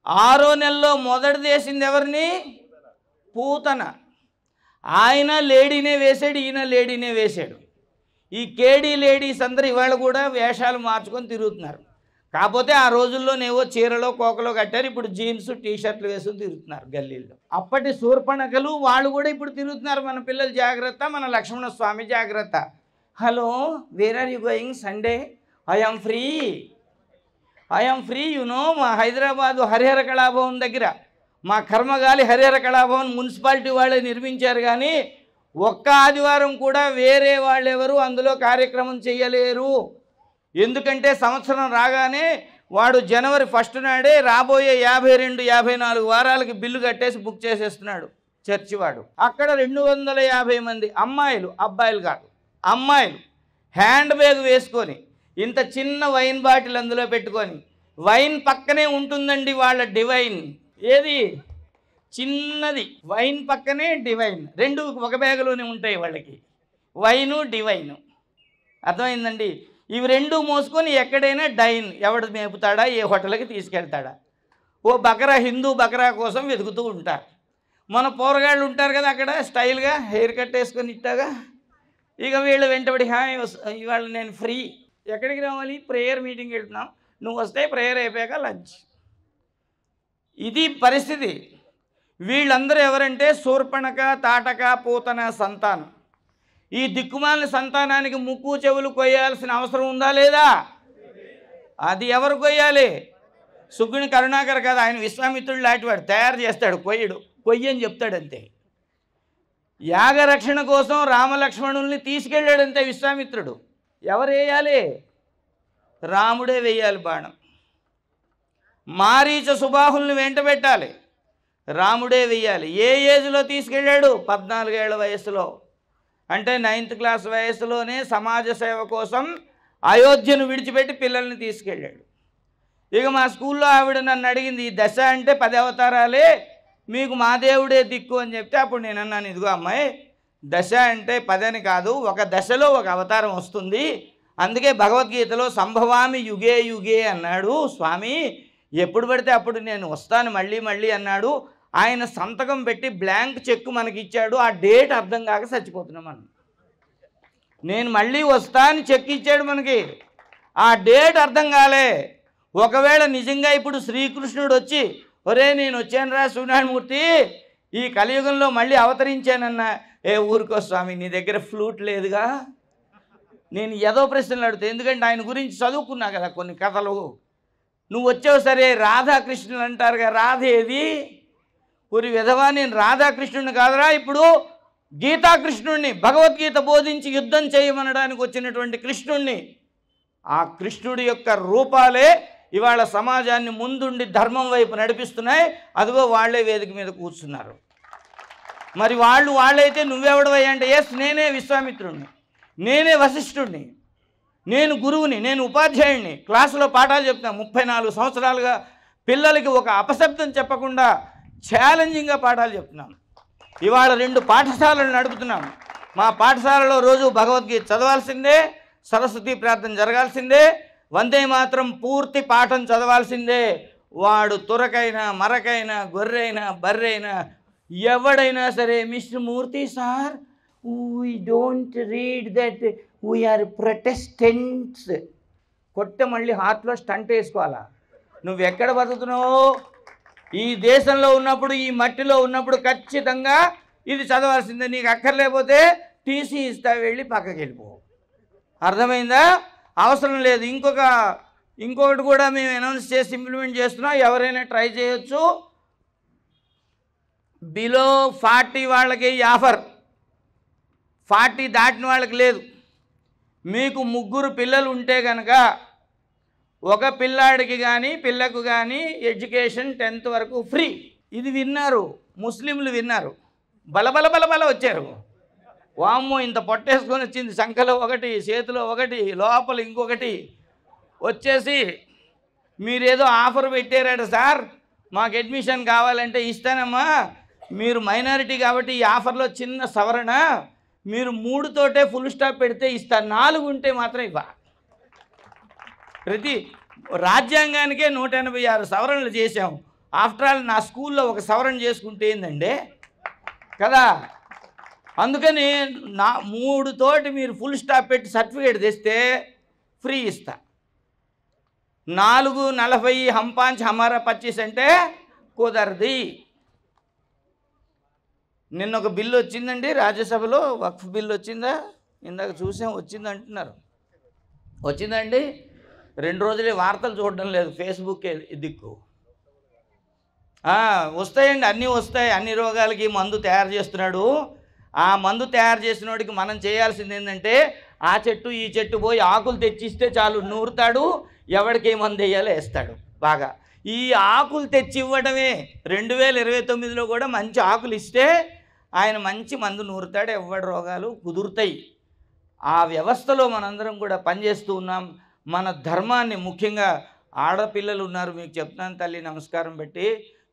A: 6వ నెలలో మొదటిది వేసింది ఎవరిని? పూతన. ఆయన లేడీనే వేసాడు, ఈయన లేడీనే వేశాడు. ఈ కేడీ లేడీస్ అందరూ ఇవాళ కూడా వేషాలు మార్చుకొని తిరుగుతున్నారు. కాకపోతే ఆ రోజుల్లోనేవో చీరలో కోకలో కట్టారు, ఇప్పుడు జీన్స్ టీషర్ట్లు వేసుకొని తిరుగుతున్నారు గల్లీల్లో. అప్పటి శూర్పణఖలు వాళ్ళు కూడా ఇప్పుడు తిరుగుతున్నారు. మన పిల్లలు జాగ్రత్త, మన లక్ష్మణ స్వామి జాగ్రత్త. Hello, where are you going? Sunday I am free you know. మా హైదరాబాదు హరిహర కళాభవన్ దగ్గర, మా కర్మగాలి హరిహర కళాభవన్ మున్సిపాలిటీ వాళ్ళే నిర్మించారు. కానీ ఒక్క ఆదివారం కూడా వేరే వాళ్ళెవరు అందులో కార్యక్రమం చేయలేరు. ఎందుకంటే సంవత్సరం రాగానే వాడు జనవరి 1 నాడే రాబోయే 52-54 వారాలకి బిల్లు కట్టేసి బుక్ చేసేస్తున్నాడు చర్చి వాడు. అక్కడ 250 మంది అమ్మాయిలు, అబ్బాయిలు కాదు, అమ్మాయిలు హ్యాండ్ బ్యాగ్ వేసుకొని ఇంత చిన్న వైన్ బాటిల్ అందులో పెట్టుకొని, వైన్ పక్కనే ఉంటుందండి వాళ్ళ డివైన్. ఏది? చిన్నది వైన్ పక్కనే డివైన్, రెండు ఒక బ్యాగులోనే ఉంటాయి వాళ్ళకి, వైను డివైను. అర్థమైందండి? ఇవి రెండు మోసుకొని ఎక్కడైనా డైన్ ఎవడు మేపుతాడా, ఏ హోటల్కి తీసుకెళ్తాడా, ఓ బకరా, హిందూ బకరా కోసం వెతుకుతూ ఉంటారు. మన పోరగాళ్ళు ఉంటారు కదా అక్కడ స్టైల్గా హెయిర్ కట్ వేసుకొని ఇట్టాగా. ఇక వీళ్ళు వెంటబడి, హాయ్ ఇవాళ నేను ఫ్రీ, ఎక్కడికి రావాలి? ప్రేయర్ మీటింగ్ వెళ్తున్నాం, నువ్వు వస్తే ప్రేయర్ అయిపోయాక లంచ్. ఇది పరిస్థితి. వీళ్ళందరూ ఎవరంటే శూర్పణఖ, తాటక, పూతన సంతానం. ఈ దిక్కుమాలిన సంతానానికి ముక్కు చెవులు కొయ్యాల్సిన అవసరం ఉందా లేదా? అది ఎవరు కొయ్యాలి? సుగ్గుని కరుణాకర్ కదా, ఆయన విశ్వామిత్రుడు లాంటివాడు, తయారు చేస్తాడు, కొయ్యి అని చెప్తాడు అంతే. యాగరక్షణ కోసం రామలక్ష్మణుల్ని తీసుకెళ్ళాడంతే విశ్వామిత్రుడు. ఎవరు వేయాలి? రాముడే వేయాలి బాణం. మారీచ సుబాహుల్ని వెంట పెట్టాలి, రాముడే వెయ్యాలి. ఏ ఏజ్లో తీసుకెళ్ళాడు? 14 ఏళ్ల వయసులో. అంటే 9th క్లాస్ వయసులోనే సమాజ సేవ కోసం అయోధ్యను విడిచిపెట్టి పిల్లల్ని తీసుకెళ్ళాడు. ఇక మా స్కూల్లో ఆవిడ నన్ను అడిగింది, ఈ దశ అంటే 10 అవతారాలే, మీకు మా దేవుడే దిక్కు అని చెప్తే అప్పుడు నేను అన్నాను, ఇదిగో అమ్మాయి, దశ అంటే 10 అని కాదు, ఒక దశలో ఒక అవతారం వస్తుంది. అందుకే భగవద్గీతలో సంభవామి యుగే యుగే అన్నాడు స్వామి. ఎప్పుడు పడితే అప్పుడు నేను వస్తాను మళ్ళీ మళ్ళీ అన్నాడు. ఆయన సంతకం పెట్టి బ్లాంక్ చెక్ మనకి ఇచ్చాడు. ఆ డేట్ అర్థం కాక చచ్చిపోతున్నాం మనం. నేను మళ్ళీ వస్తా అని చెక్ ఇచ్చాడు మనకి, ఆ డేట్ అర్థం కాలే. ఒకవేళ నిజంగా ఇప్పుడు శ్రీకృష్ణుడు వచ్చి, ఒరే నేను వచ్చాను రా సూర్యనారాయణమూర్తి, ఈ కలియుగంలో మళ్ళీ అవతరించానన్నా, ఏ ఊరుకో స్వామి, నీ దగ్గర ఫ్లూట్ లేదుగా. నేను ఏదో ప్రశ్నలు అడుగుతాను, ఎందుకంటే ఆయన గురించి చదువుకున్నా కదా కొన్ని కథలు. నువ్వు వచ్చావు సరే, రాధాకృష్ణులు అంటారుగా, రాధ ఏది? పూరి విధవా, నేను రాధాకృష్ణుడిని కాదురా, ఇప్పుడు గీతాకృష్ణుడిని, భగవద్గీత బోధించి యుద్ధం చేయమనడానికి వచ్చినటువంటి కృష్ణుడిని. ఆ కృష్ణుడి యొక్క రూపాలే ఇవాళ సమాజాన్ని ముందుండి ధర్మం వైపు నడిపిస్తున్నాయి. అదిగో వాళ్ళే వేదిక మీద కూర్చున్నారు. మరి వాళ్ళైతే నువ్వెవడవయ్యా అంటే, ఎస్ నేనే విశ్వామిత్రుడిని, నేనే వశిష్ఠుడిని, నేను గురువుని, నేను ఉపాధ్యాయుడిని, క్లాసులో పాఠాలు చెప్తాను. 34 సంవత్సరాలుగా పిల్లలకి ఒక అపశబ్దం చెప్పకుండా ఛాలెంజింగ్గా పాఠాలు చెప్తున్నాను. ఇవాళ 2 పాఠశాలలు నడుపుతున్నాం. మా పాఠశాలలో రోజు భగవద్గీత చదవాల్సిందే, సరస్వతి ప్రార్థన జరగాల్సిందే, వందే మాత్రం పూర్తి పాఠం చదవాల్సిందే. వాడు తురకైనా మరకైనా గొర్రెైనా బర్రెైనా ఎవడైనా సరే, mister Murthy sir, we don't read that, we are protestants కొట్టే మళ్ళీ హార్ట్లో స్టంట్ వేసుకోవాలా. నువ్వు ఎక్కడ బతుకుతున్నావు? ఈ దేశంలో ఉన్నప్పుడు, ఈ మట్టిలో ఉన్నప్పుడు ఖచ్చితంగా ఇది చదవాల్సిందే. నీకు అక్కర్లేకపోతే టీసీ ఇస్తా, వెళ్ళి పక్కకి వెళ్ళిపో. అర్థమైందా? అవసరం లేదు. ఇంకొకటి కూడా మేము అనౌన్స్ చేసి ఇంప్లిమెంట్ చేస్తున్నాం, ఎవరైనా ట్రై చేయొచ్చు. బిలో 40 వాళ్ళకి ఆఫర్, 40 దాటిన వాళ్ళకి లేదు. మీకు 3 పిల్లలు ఉంటే కనుక ఒక పిల్లాడికి కానీ పిల్లకు కానీ ఎడ్యుకేషన్ 10th వరకు ఫ్రీ. ఇది విన్నారు, ముస్లింలు విన్నారు, బలబల బలబల వచ్చారు. వామ్మో, ఇంత పొట్టేసుకొని వచ్చింది, సంఖలో ఒకటి, చేతిలో ఒకటి, లోపల ఇంకొకటి వచ్చేసి, మీరేదో ఆఫర్ పెట్టారట సార్, మాకు అడ్మిషన్ కావాలంటే ఇస్తానమ్మా, మీరు మైనారిటీ కాబట్టి ఈ ఆఫర్లో చిన్న సవరణ, మీరు 3 తోటే ఫుల్ స్టాప్ పెడితే ఇస్తా, 4 ఉంటే మాత్రం ఇవ్వ. ప్రతి రాజ్యాంగానికే 186 సవరణలు చేశాం. ఆఫ్టర్ ఆల్ నా స్కూల్లో ఒక సవరణ చేసుకుంటే ఏందండి కదా. అందుకని 3 తోటి మీరు ఫుల్ స్టాప్ పెట్టి సర్టిఫికేట్ తెస్తే ఫ్రీ ఇస్తా. 4:40 హమ్ 5 హమారా 25 అంటే కుదరది. నిన్న ఒక బిల్లు వచ్చిందండి రాజ్యసభలో, వక్ఫ్ బిల్లు వచ్చిందా? ఇందాక చూసాం, వచ్చింది అంటున్నారు. వచ్చిందండి. 2 రోజులే వార్తలు చూడడం లేదు, ఫేస్బుక్ దిక్కు. వస్తాయండి, అన్నీ వస్తాయి. అన్ని రోగాలకి మందు తయారు చేస్తున్నాడు. ఆ మందు తయారు చేసిన వాడికి మనం చేయాల్సింది ఏంటంటే, ఆ చెట్టు ఈ చెట్టు పోయి ఆకులు తెచ్చిస్తే చాలు, నూరుతాడు, ఎవరికి ఏ మందు వేయాలో వేస్తాడు బాగా. ఈ ఆకులు తెచ్చి ఇవ్వడమే. 2029లో కూడా మంచి ఆకులు ఇస్తే ఆయన మంచి మందు నూరుతాడు, ఎవడి రోగాలు కుదురుతాయి. ఆ వ్యవస్థలో మనందరం కూడా పనిచేస్తూ ఉన్నాం. మన ధర్మాన్ని, ముఖ్యంగా ఆడపిల్లలు ఉన్నారు, మీకు చెప్తున్నాను తల్లి, నమస్కారం పెట్టి,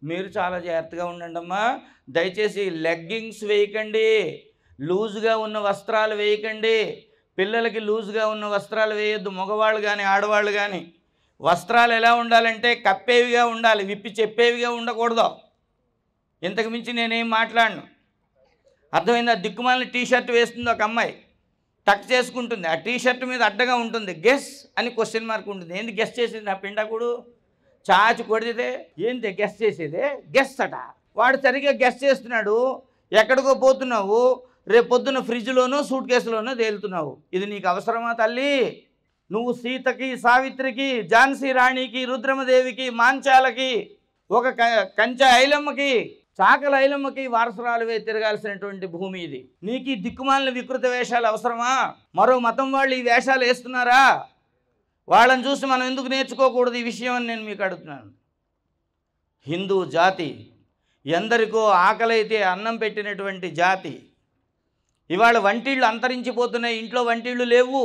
A: మీరు చాలా జాగ్రత్తగా ఉండండి అమ్మా. దయచేసి లెగ్గింగ్స్ వేయకండి, లూజ్గా ఉన్న వస్త్రాలు వేయకండి. పిల్లలకి లూజ్గా ఉన్న వస్త్రాలు వేయొద్దు, మగవాళ్ళు కానీ ఆడవాళ్ళు కానీ. వస్త్రాలు ఎలా ఉండాలంటే కప్పేవిగా ఉండాలి, విప్పి చెప్పేవిగా ఉండకూడదు. ఇంతకు మించి నేనేం మాట్లాడను. అర్థమైందా? దిక్కుమాలిన టీషర్ట్ వేస్తుంది ఒక అమ్మాయి, టక్ చేసుకుంటుంది, ఆ టీషర్ట్ మీద అడ్డగా ఉంటుంది, గెస్ అని క్వశ్చన్ మార్క్ ఉంటుంది. ఏంది గెస్ చేసింది? ఆ పిండాకుడు చాచి కొడితే ఏంటి గెస్ చేసేదే? గెస్ అట. వాడు సరిగ్గా గెస్ చేస్తున్నాడు, ఎక్కడికో పోతున్నావు, రేపు పొద్దున్న ఫ్రిడ్జ్లోనో సూట్ కేసులోనో తేలుతున్నావు. ఇది నీకు అవసరమా తల్లి? నువ్వు సీతకి, సావిత్రికి, ఝాన్సీ రాణికి, రుద్రమదేవికి, మాంచాలకి, ఒక కంచె ఐలమ్మకి, చాకల ఐలమ్మకి వారసురాలువే తిరగాల్సినటువంటి భూమి ఇది. నీకు ఈ దిక్కుమాలిన వికృత వేషాలు అవసరమా? మరో మతం వాళ్ళు ఈ వేషాలు వేస్తున్నారా? వాళ్ళని చూసి మనం ఎందుకు నేర్చుకోకూడదు ఈ విషయం అని నేను మీకు అడుగుతున్నాను. హిందూ జాతి ఎందరికో ఆకలైతే అన్నం పెట్టినటువంటి జాతి. ఇవాళ వంటిళ్ళు అంతరించిపోతున్నాయి, ఇంట్లో వంటిళ్ళు లేవు.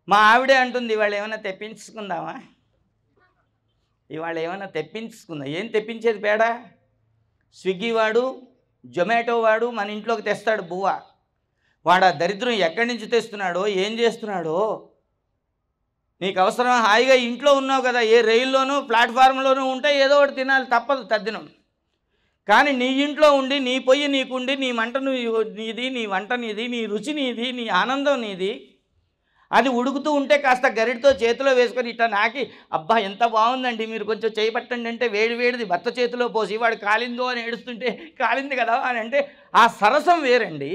A: మా ఆవిడే అంటుంది, ఇవాళ ఏమైనా తెప్పించుకుందామా? ఇవాళ ఏమైనా తెప్పించుకుందా? ఏం తెప్పించేది పేడ? స్విగ్గీ వాడు, జొమాటో వాడు మన ఇంట్లోకి తెస్తాడు బువ్వ. వాడు ఆ దరిద్రం ఎక్కడి నుంచి తెస్తున్నాడో, ఏం చేస్తున్నాడో నీకు అవసరం? హాయిగా ఇంట్లో ఉన్నావు కదా, ఏ రైల్లోనూ ప్లాట్ఫామ్లోనూ ఉంటే ఏదో ఒకటి తినాలి, తప్పదు తద్దినం. కానీ నీ ఇంట్లో ఉండి, నీ పొయ్యి నీకుండి, నీ మంట నీది, నీ వంట నీది, నీ రుచి నీది, నీ ఆనందం నీది, అది ఉడుకుతూ ఉంటే కాస్త గరిటితో చేతిలో వేసుకొని ఇట్లా నాకి, అబ్బా ఎంత బాగుందండి, మీరు కొంచెం చేయి పట్టండి అంటే వేడివేడిది భర్త చేతిలో పోసి వాడు కాలిందో అని ఏడుస్తుంటే కాలింది కదా అని అంటే ఆ సరసం వేరండి.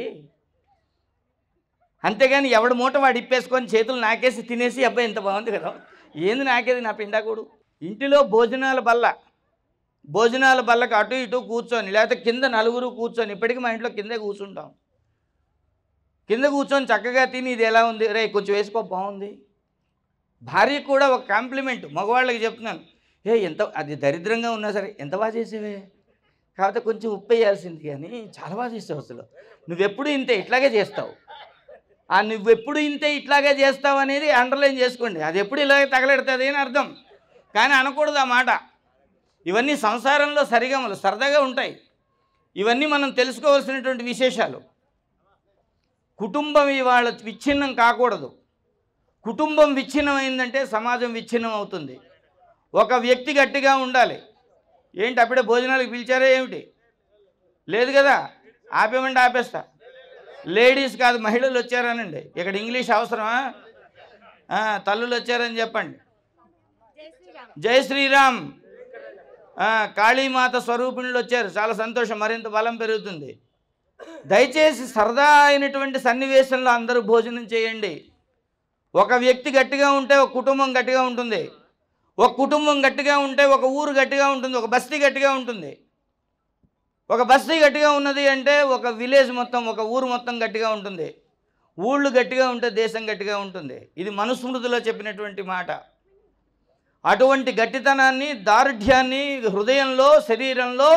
A: అంతేగాని ఎవడి మూట వాడు ఇప్పేసుకొని చేతులు నాకేసి తినేసి అబ్బాయి ఎంత బాగుంది కదా, ఏంది నాకేది నా పిండాకుడు. ఇంటిలో భోజనాల బల్లకి అటు ఇటు కూర్చొని, లేకపోతే కింద నలుగురు కూర్చొని, ఇప్పటికీ మా ఇంట్లో కిందే కూర్చుంటాం, కింద కూర్చొని చక్కగా తిని ఇది ఎలా ఉంది, రే కొంచెం వేసుకో బాగుంది. భార్యకు కూడా ఒక కాంప్లిమెంట్ మగవాళ్ళకి చెప్తున్నాను, ఎంత అది దరిద్రంగా ఉన్నా సరే ఎంత బాగా చేసేవే, కాకపోతే కొంచెం ఉప్పు వేయాల్సింది, కానీ చాలా బాగా చేస్తావు, అసలు నువ్వెప్పుడు ఇంతే ఇట్లాగే చేస్తావు, ఆ నువ్వెప్పుడు ఇంతే ఇట్లాగే చేస్తావు అనేది అండర్లైన్ చేసుకోండి. అది ఎప్పుడు ఇలాగే తగలెడుతుంది అని అర్థం, కానీ అనకూడదు ఆ మాట. ఇవన్నీ సంసారంలో సరిగమలు సరదాగా ఉంటాయి, ఇవన్నీ మనం తెలుసుకోవాల్సినటువంటి విశేషాలు. కుటుంబం ఇవాళ విచ్ఛిన్నం కాకూడదు. కుటుంబం విచ్ఛిన్నమైందంటే సమాజం విచ్ఛిన్నం అవుతుంది. ఒక వ్యక్తి గట్టిగా ఉండాలి. ఏంటి అప్పుడే భోజనాలకు పిలిచారా ఏమిటి? లేదు కదా, ఆపేమంటే ఆపేస్తా. లేడీస్ కాదు మహిళలు వచ్చారనండి. ఇక్కడ ఇంగ్లీష్ అవసరమా? తల్లులు వచ్చారని చెప్పండి. జై శ్రీరామ్. కాళీమాత స్వరూపిణులు వచ్చారు, చాలా సంతోషం, మరింత బలం పెరుగుతుంది. దయచేసి సరదా అయినటువంటి సన్నివేశంలో అందరూ భోజనం చేయండి. ఒక వ్యక్తి గట్టిగా ఉంటే ఒక కుటుంబం గట్టిగా ఉంటుంది, ఒక కుటుంబం గట్టిగా ఉంటే ఒక ఊరు గట్టిగా ఉంటుంది, ఒక బస్తీ గట్టిగా ఉంటుంది. ఒక బస్తీ గట్టిగా ఉన్నది అంటే ఒక విలేజ్ మొత్తం, ఒక ఊరు మొత్తం గట్టిగా ఉంటుంది. ఊళ్ళు గట్టిగా ఉంటే దేశం గట్టిగా ఉంటుంది. ఇది మనుస్మృతిలో చెప్పినటువంటి మాట. అటువంటి గట్టితనాన్ని, దారుఢ్యాన్ని హృదయంలో, శరీరంలో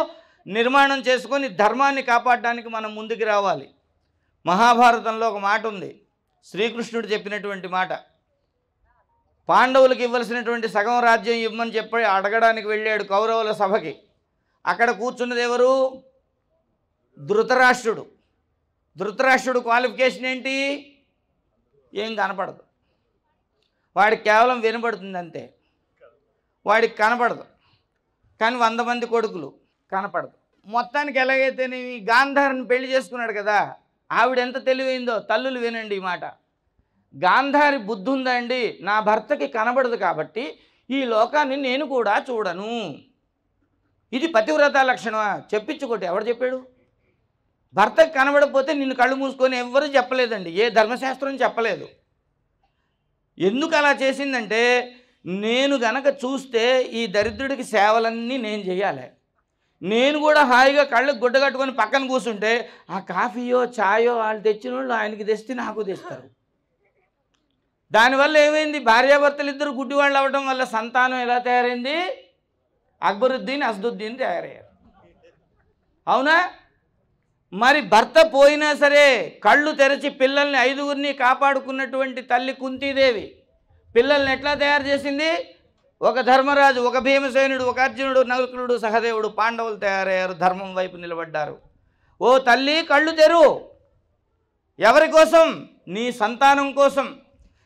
A: నిర్మాణం చేసుకొని ధర్మాన్ని కాపాడడానికి మనం ముందుకు రావాలి. మహాభారతంలో ఒక మాట ఉంది, శ్రీకృష్ణుడు చెప్పినటువంటి మాట. పాండవులకు ఇవ్వాల్సినటువంటి సగం రాజ్యం ఇవ్వమని చెప్పి అడగడానికి వెళ్ళాడు కౌరవుల సభకి. అక్కడ కూర్చున్నది ఎవరు? ధృతరాష్ట్రుడు. ధృతరాష్ట్రుడు క్వాలిఫికేషన్ ఏంటి? ఏం కనపడదు, వాడికి కేవలం వినపడుతుంది అంతే, వాడికి కనపడదు. కానీ 100 మంది కొడుకులు, కనపడదు. మొత్తానికి ఎలాగైతే ఈ గాంధారిని పెళ్లి చేసుకున్నాడు కదా, ఆవిడ ఎంత తెలివైందో. తల్లులు వినండి ఈ మాట. గాంధారి బుద్ధి ఉందా అండి? నా భర్తకి కనబడదు కాబట్టి ఈ లోకాన్ని నేను కూడా చూడను. ఇది పతివ్రత లక్షణమా? చెప్పించుకోటి. ఎవడు చెప్పాడు? భర్తకి కనబడకపోతే నిన్ను కళ్ళు మూసుకొని ఎవ్వరూ చెప్పలేదండి, ఏ ధర్మశాస్త్రం చెప్పలేదు. ఎందుకు అలా చేసిందంటే, నేను గనక చూస్తే ఈ దరిద్రుడికి సేవలన్నీ నేను చేయాలి, నేను కూడా హాయిగా కళ్ళకు గుడ్డ కట్టుకొని పక్కన కూర్చుంటే ఆ కాఫీయో ఛాయో వాళ్ళు తెచ్చిన వాళ్ళు ఆయనకి తెస్తే నాకు తెస్తారు. దానివల్ల ఏమైంది? భార్యాభర్తలు ఇద్దరు గుడ్డివాళ్ళు అవ్వడం వల్ల సంతానం ఎలా తయారైంది? అక్బరుద్దీన్, అసదుద్దీన్ తయారయ్యారు. అవునా? మరి భర్త పోయినా సరే కళ్ళు తెరచి పిల్లల్ని 5గురిని కాపాడుకున్నటువంటి తల్లి కుంతీదేవి పిల్లల్ని ఎట్లా తయారు చేసింది? ఒక ధర్మరాజు, ఒక భీమసేనుడు, ఒక అర్జునుడు, నకులుడు, సహదేవుడు, పాండవులు తయారయ్యారు, ధర్మం వైపు నిలబడ్డారు. ఓ తల్లి కళ్ళు తెరు. ఎవరి కోసం? నీ సంతానం కోసం.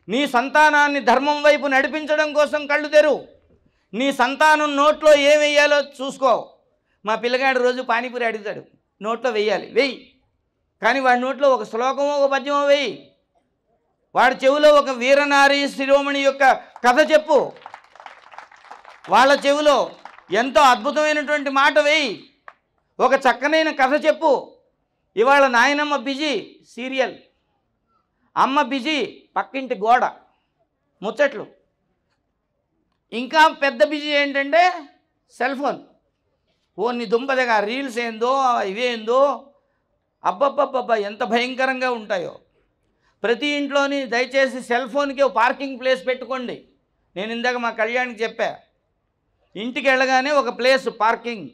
A: నీ సంతానాన్ని ధర్మం వైపు నడిపించడం కోసం కళ్ళు తెరు. నీ సంతానం నోట్లో ఏం వెయ్యాలో చూసుకో. మా పిల్లగాడు రోజు పానీపూరి అడుగుతాడు, నోట్లో వెయ్యాలి, వెయ్యి. కానీ వాడి నోట్లో ఒక శ్లోకమో ఒక పద్యమో వెయ్యి. వాడి చెవిలో ఒక వీరనారీ శిరోమణి యొక్క కథ చెప్పు. వాళ్ళ చెవిలో ఎంతో అద్భుతమైనటువంటి మాట వేయి. ఒక చక్కనైన కథ చెప్పు. ఇవాళ నాయనమ్మ బిజీ సీరియల్, అమ్మ బిజీ పక్కింటి గోడ ముచ్చట్లు, ఇంకా పెద్ద బిజీ ఏంటంటే సెల్ ఫోన్. ఓ నీ దుంపదగా రీల్స్ ఏందో ఇవేందో, అబ్బబ్బబ్బబ్బా ఎంత భయంకరంగా ఉంటాయో. ప్రతి ఇంట్లోని దయచేసి సెల్ ఫోన్కి ఒక పార్కింగ్ ప్లేస్ పెట్టుకోండి. నేను ఇందాక మా కళ్యాణ్కి చెప్పా, ఇంటికి వెళ్ళగానే ఒక ప్లేస్ పార్కింగ్.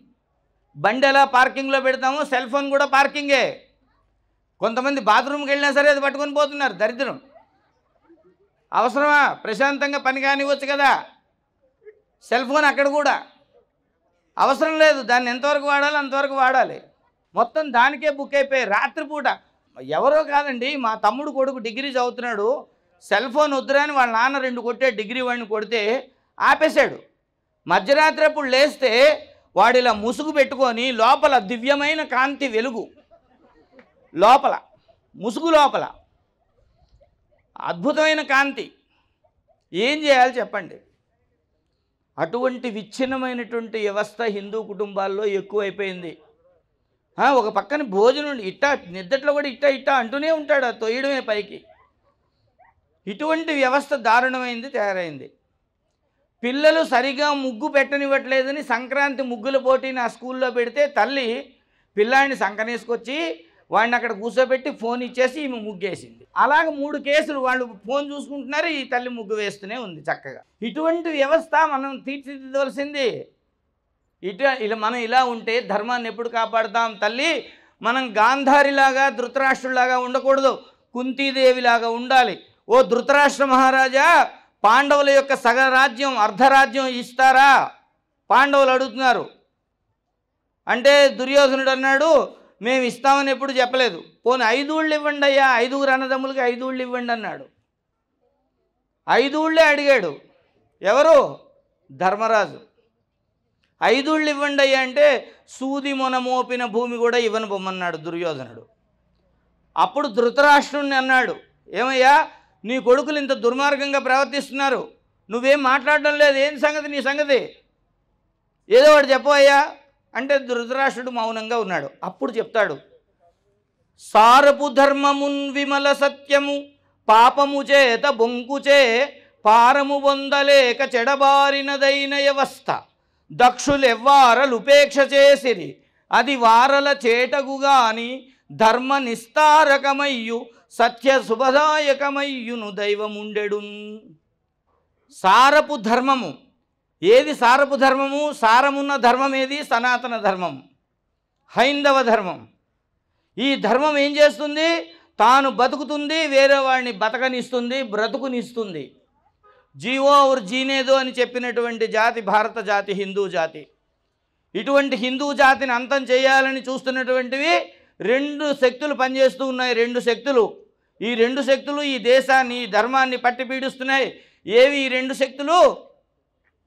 A: బండి ఎలా పార్కింగ్లో పెడతామో సెల్ ఫోన్ కూడా పార్కింగే. కొంతమంది బాత్రూమ్కి వెళ్ళినా సరే అది పట్టుకొని పోతున్నారు, దరిద్రం. అవసరమా? ప్రశాంతంగా పని కానివ్వచ్చు కదా. సెల్ ఫోన్ అక్కడ కూడా అవసరం లేదు, దాన్ని ఎంతవరకు వాడాలో అంతవరకు వాడాలి. మొత్తం దానికే బుక్ అయిపోయి రాత్రిపూట ఎవరో కాదండి, మా తమ్ముడు కొడుకు డిగ్రీ చదువుతున్నాడు, సెల్ ఫోన్ వద్దురా అని వాళ్ళ నాన్న 2 కొట్టే, డిగ్రీ వాడిని కొడితే ఆపేశాడు. మధ్యరాత్రి అప్పుడు లేస్తే వాడిలా ముసుగు పెట్టుకొని లోపల దివ్యమైన కాంతి వెలుగు, లోపల ముసుగు లోపల అద్భుతమైన కాంతి. ఏం చేయాలి చెప్పండి? అటువంటి విచ్ఛిన్నమైనటువంటి వ్యవస్థ హిందూ కుటుంబాల్లో ఎక్కువైపోయింది. ఒక పక్కన భోజనం ఇట్టా నిద్దట్లో కూడా ఇట్టా అంటూనే ఉంటాడు, తొయ్యడమే పైకి. ఇటువంటి వ్యవస్థ దారుణమైంది తయారైంది. పిల్లలు సరిగా ముగ్గు పెట్టనివ్వట్లేదని సంక్రాంతి ముగ్గుల పోటీ నా స్కూల్లో పెడితే తల్లి పిల్లాడిని సంకనేసుకొచ్చి వాడిని అక్కడ కూర్చోబెట్టి ఫోన్ ఇచ్చేసి ఈమె ముగ్గేసింది. అలాగ 3 కేసులు, వాళ్ళు ఫోన్ చూసుకుంటున్నారు, ఈ తల్లి ముగ్గు వేస్తూనే ఉంది చక్కగా. ఇటువంటి వ్యవస్థ మనం తీర్చిదిద్దవలసింది. మనం ఇలా ఉంటే ధర్మాన్ని ఎప్పుడు కాపాడుతాం? తల్లి, మనం గాంధారిలాగా ధృతరాష్ట్రులాగా ఉండకూడదు, కుంతీదేవిలాగా ఉండాలి. ఓ ధృతరాష్ట్ర మహారాజా, పాండవుల యొక్క సగరాజ్యం అర్ధరాజ్యం ఇస్తారా? పాండవులు అడుగుతున్నారు. అంటే దుర్యోధనుడు అన్నాడు, మేము ఇస్తామని ఎప్పుడు చెప్పలేదు. పోనీ 5 ఊళ్ళు ఇవ్వండి అయ్యా, 5 అన్నదమ్ములకి 5 ఊళ్ళు ఇవ్వండి అన్నాడు. 5 ఊళ్ళే అడిగాడు. ఎవరు? ధర్మరాజు. 5 ఊళ్ళు ఇవ్వండి అయ్యా అంటే సూది మొన మోపిన భూమి కూడా ఇవ్వను బొమ్మన్నాడు దుర్యోధనుడు. అప్పుడు ధృతరాష్ట్రుణ్ణి అన్నాడు, ఏమయ్యా నీ కొడుకులు ఇంత దుర్మార్గంగా ప్రవర్తిస్తున్నారు, నువ్వేం మాట్లాడడం లేదు, ఏం సంగతి నీ సంగతి, ఏదో ఒకటి చెప్పవయ్యా అంటే ధృతరాష్ట్రుడు మౌనంగా ఉన్నాడు. అప్పుడు చెప్తాడు, సారపు ధర్మమున్ విమల సత్యము పాపము చేత బొంకుచే పారము పొందలేక చెడబారినదైన వ్యవస్థ దక్షులెవ్వారలుపేక్ష చేసిరి అది వారల చేటగుగాని ధర్మ నిస్తారకమయ్యు సత్య శుభదాయకమయ్యును దైవముండెడున్. సారపు ధర్మము ఏది? సారపు ధర్మము, సారమున్న ధర్మం ఏది? సనాతన ధర్మం, హైందవ ధర్మం. ఈ ధర్మం ఏం చేస్తుంది? తాను బతుకుతుంది, వేరే వాడిని బతకనిస్తుంది, బ్రతుకునిస్తుంది. జీవో ఔర్ జీనేదో అని చెప్పినటువంటి జాతి భారత జాతి, హిందూ జాతి. ఇటువంటి హిందూ జాతిని అంతం చేయాలని చూస్తున్నటువంటివి 2 శక్తులు పనిచేస్తూ ఉన్నాయి. 2 శక్తులు. ఈ 2 శక్తులు ఈ దేశాన్ని, ఈ ధర్మాన్ని పట్టి పీడిస్తున్నాయి. ఏవి ఈ 2 శక్తులు?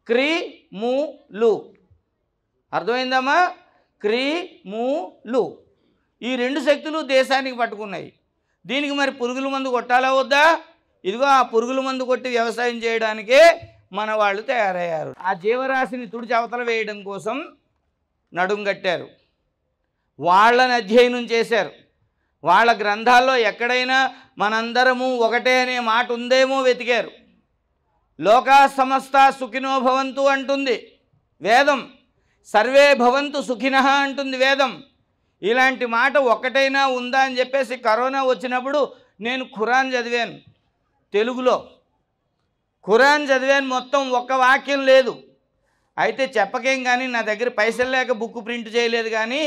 A: క్రిములు. అర్థమైందమ్మా? క్రిములు. ఈ 2 శక్తులు దేశానికి పట్టుకున్నాయి. దీనికి మరి పురుగుల మందు కొట్టాలా వద్దా? ఇదిగో ఆ పురుగుల మందు కొట్టి వ్యవసాయం చేయడానికే మన వాళ్ళు తయారయ్యారు. ఆ జీవరాశిని తుడిచి అవతల వేయడం కోసం నడుం కట్టారు, వాళ్ళని అధ్యయనం చేశారు. వాళ్ళ గ్రంథాల్లో ఎక్కడైనా మనందరము ఒకటే అనే మాట ఉందేమో వెతికారు. లోకా సమస్త సుఖినో భవంతు అంటుంది వేదం, సర్వే భవంతు సుఖినః అంటుంది వేదం. ఇలాంటి మాట ఒక్కటైనా ఉందా అని చెప్పేసి కరోనా వచ్చినప్పుడు నేను ఖురాన్ చదివాను, తెలుగులో ఖురాన్ చదివాను. మొత్తం ఒక్క వాక్యం లేదు. అయితే చెప్పకేం కానీ నా దగ్గర పైసలు లేక బుక్ ప్రింట్ చేయలేదు, కానీ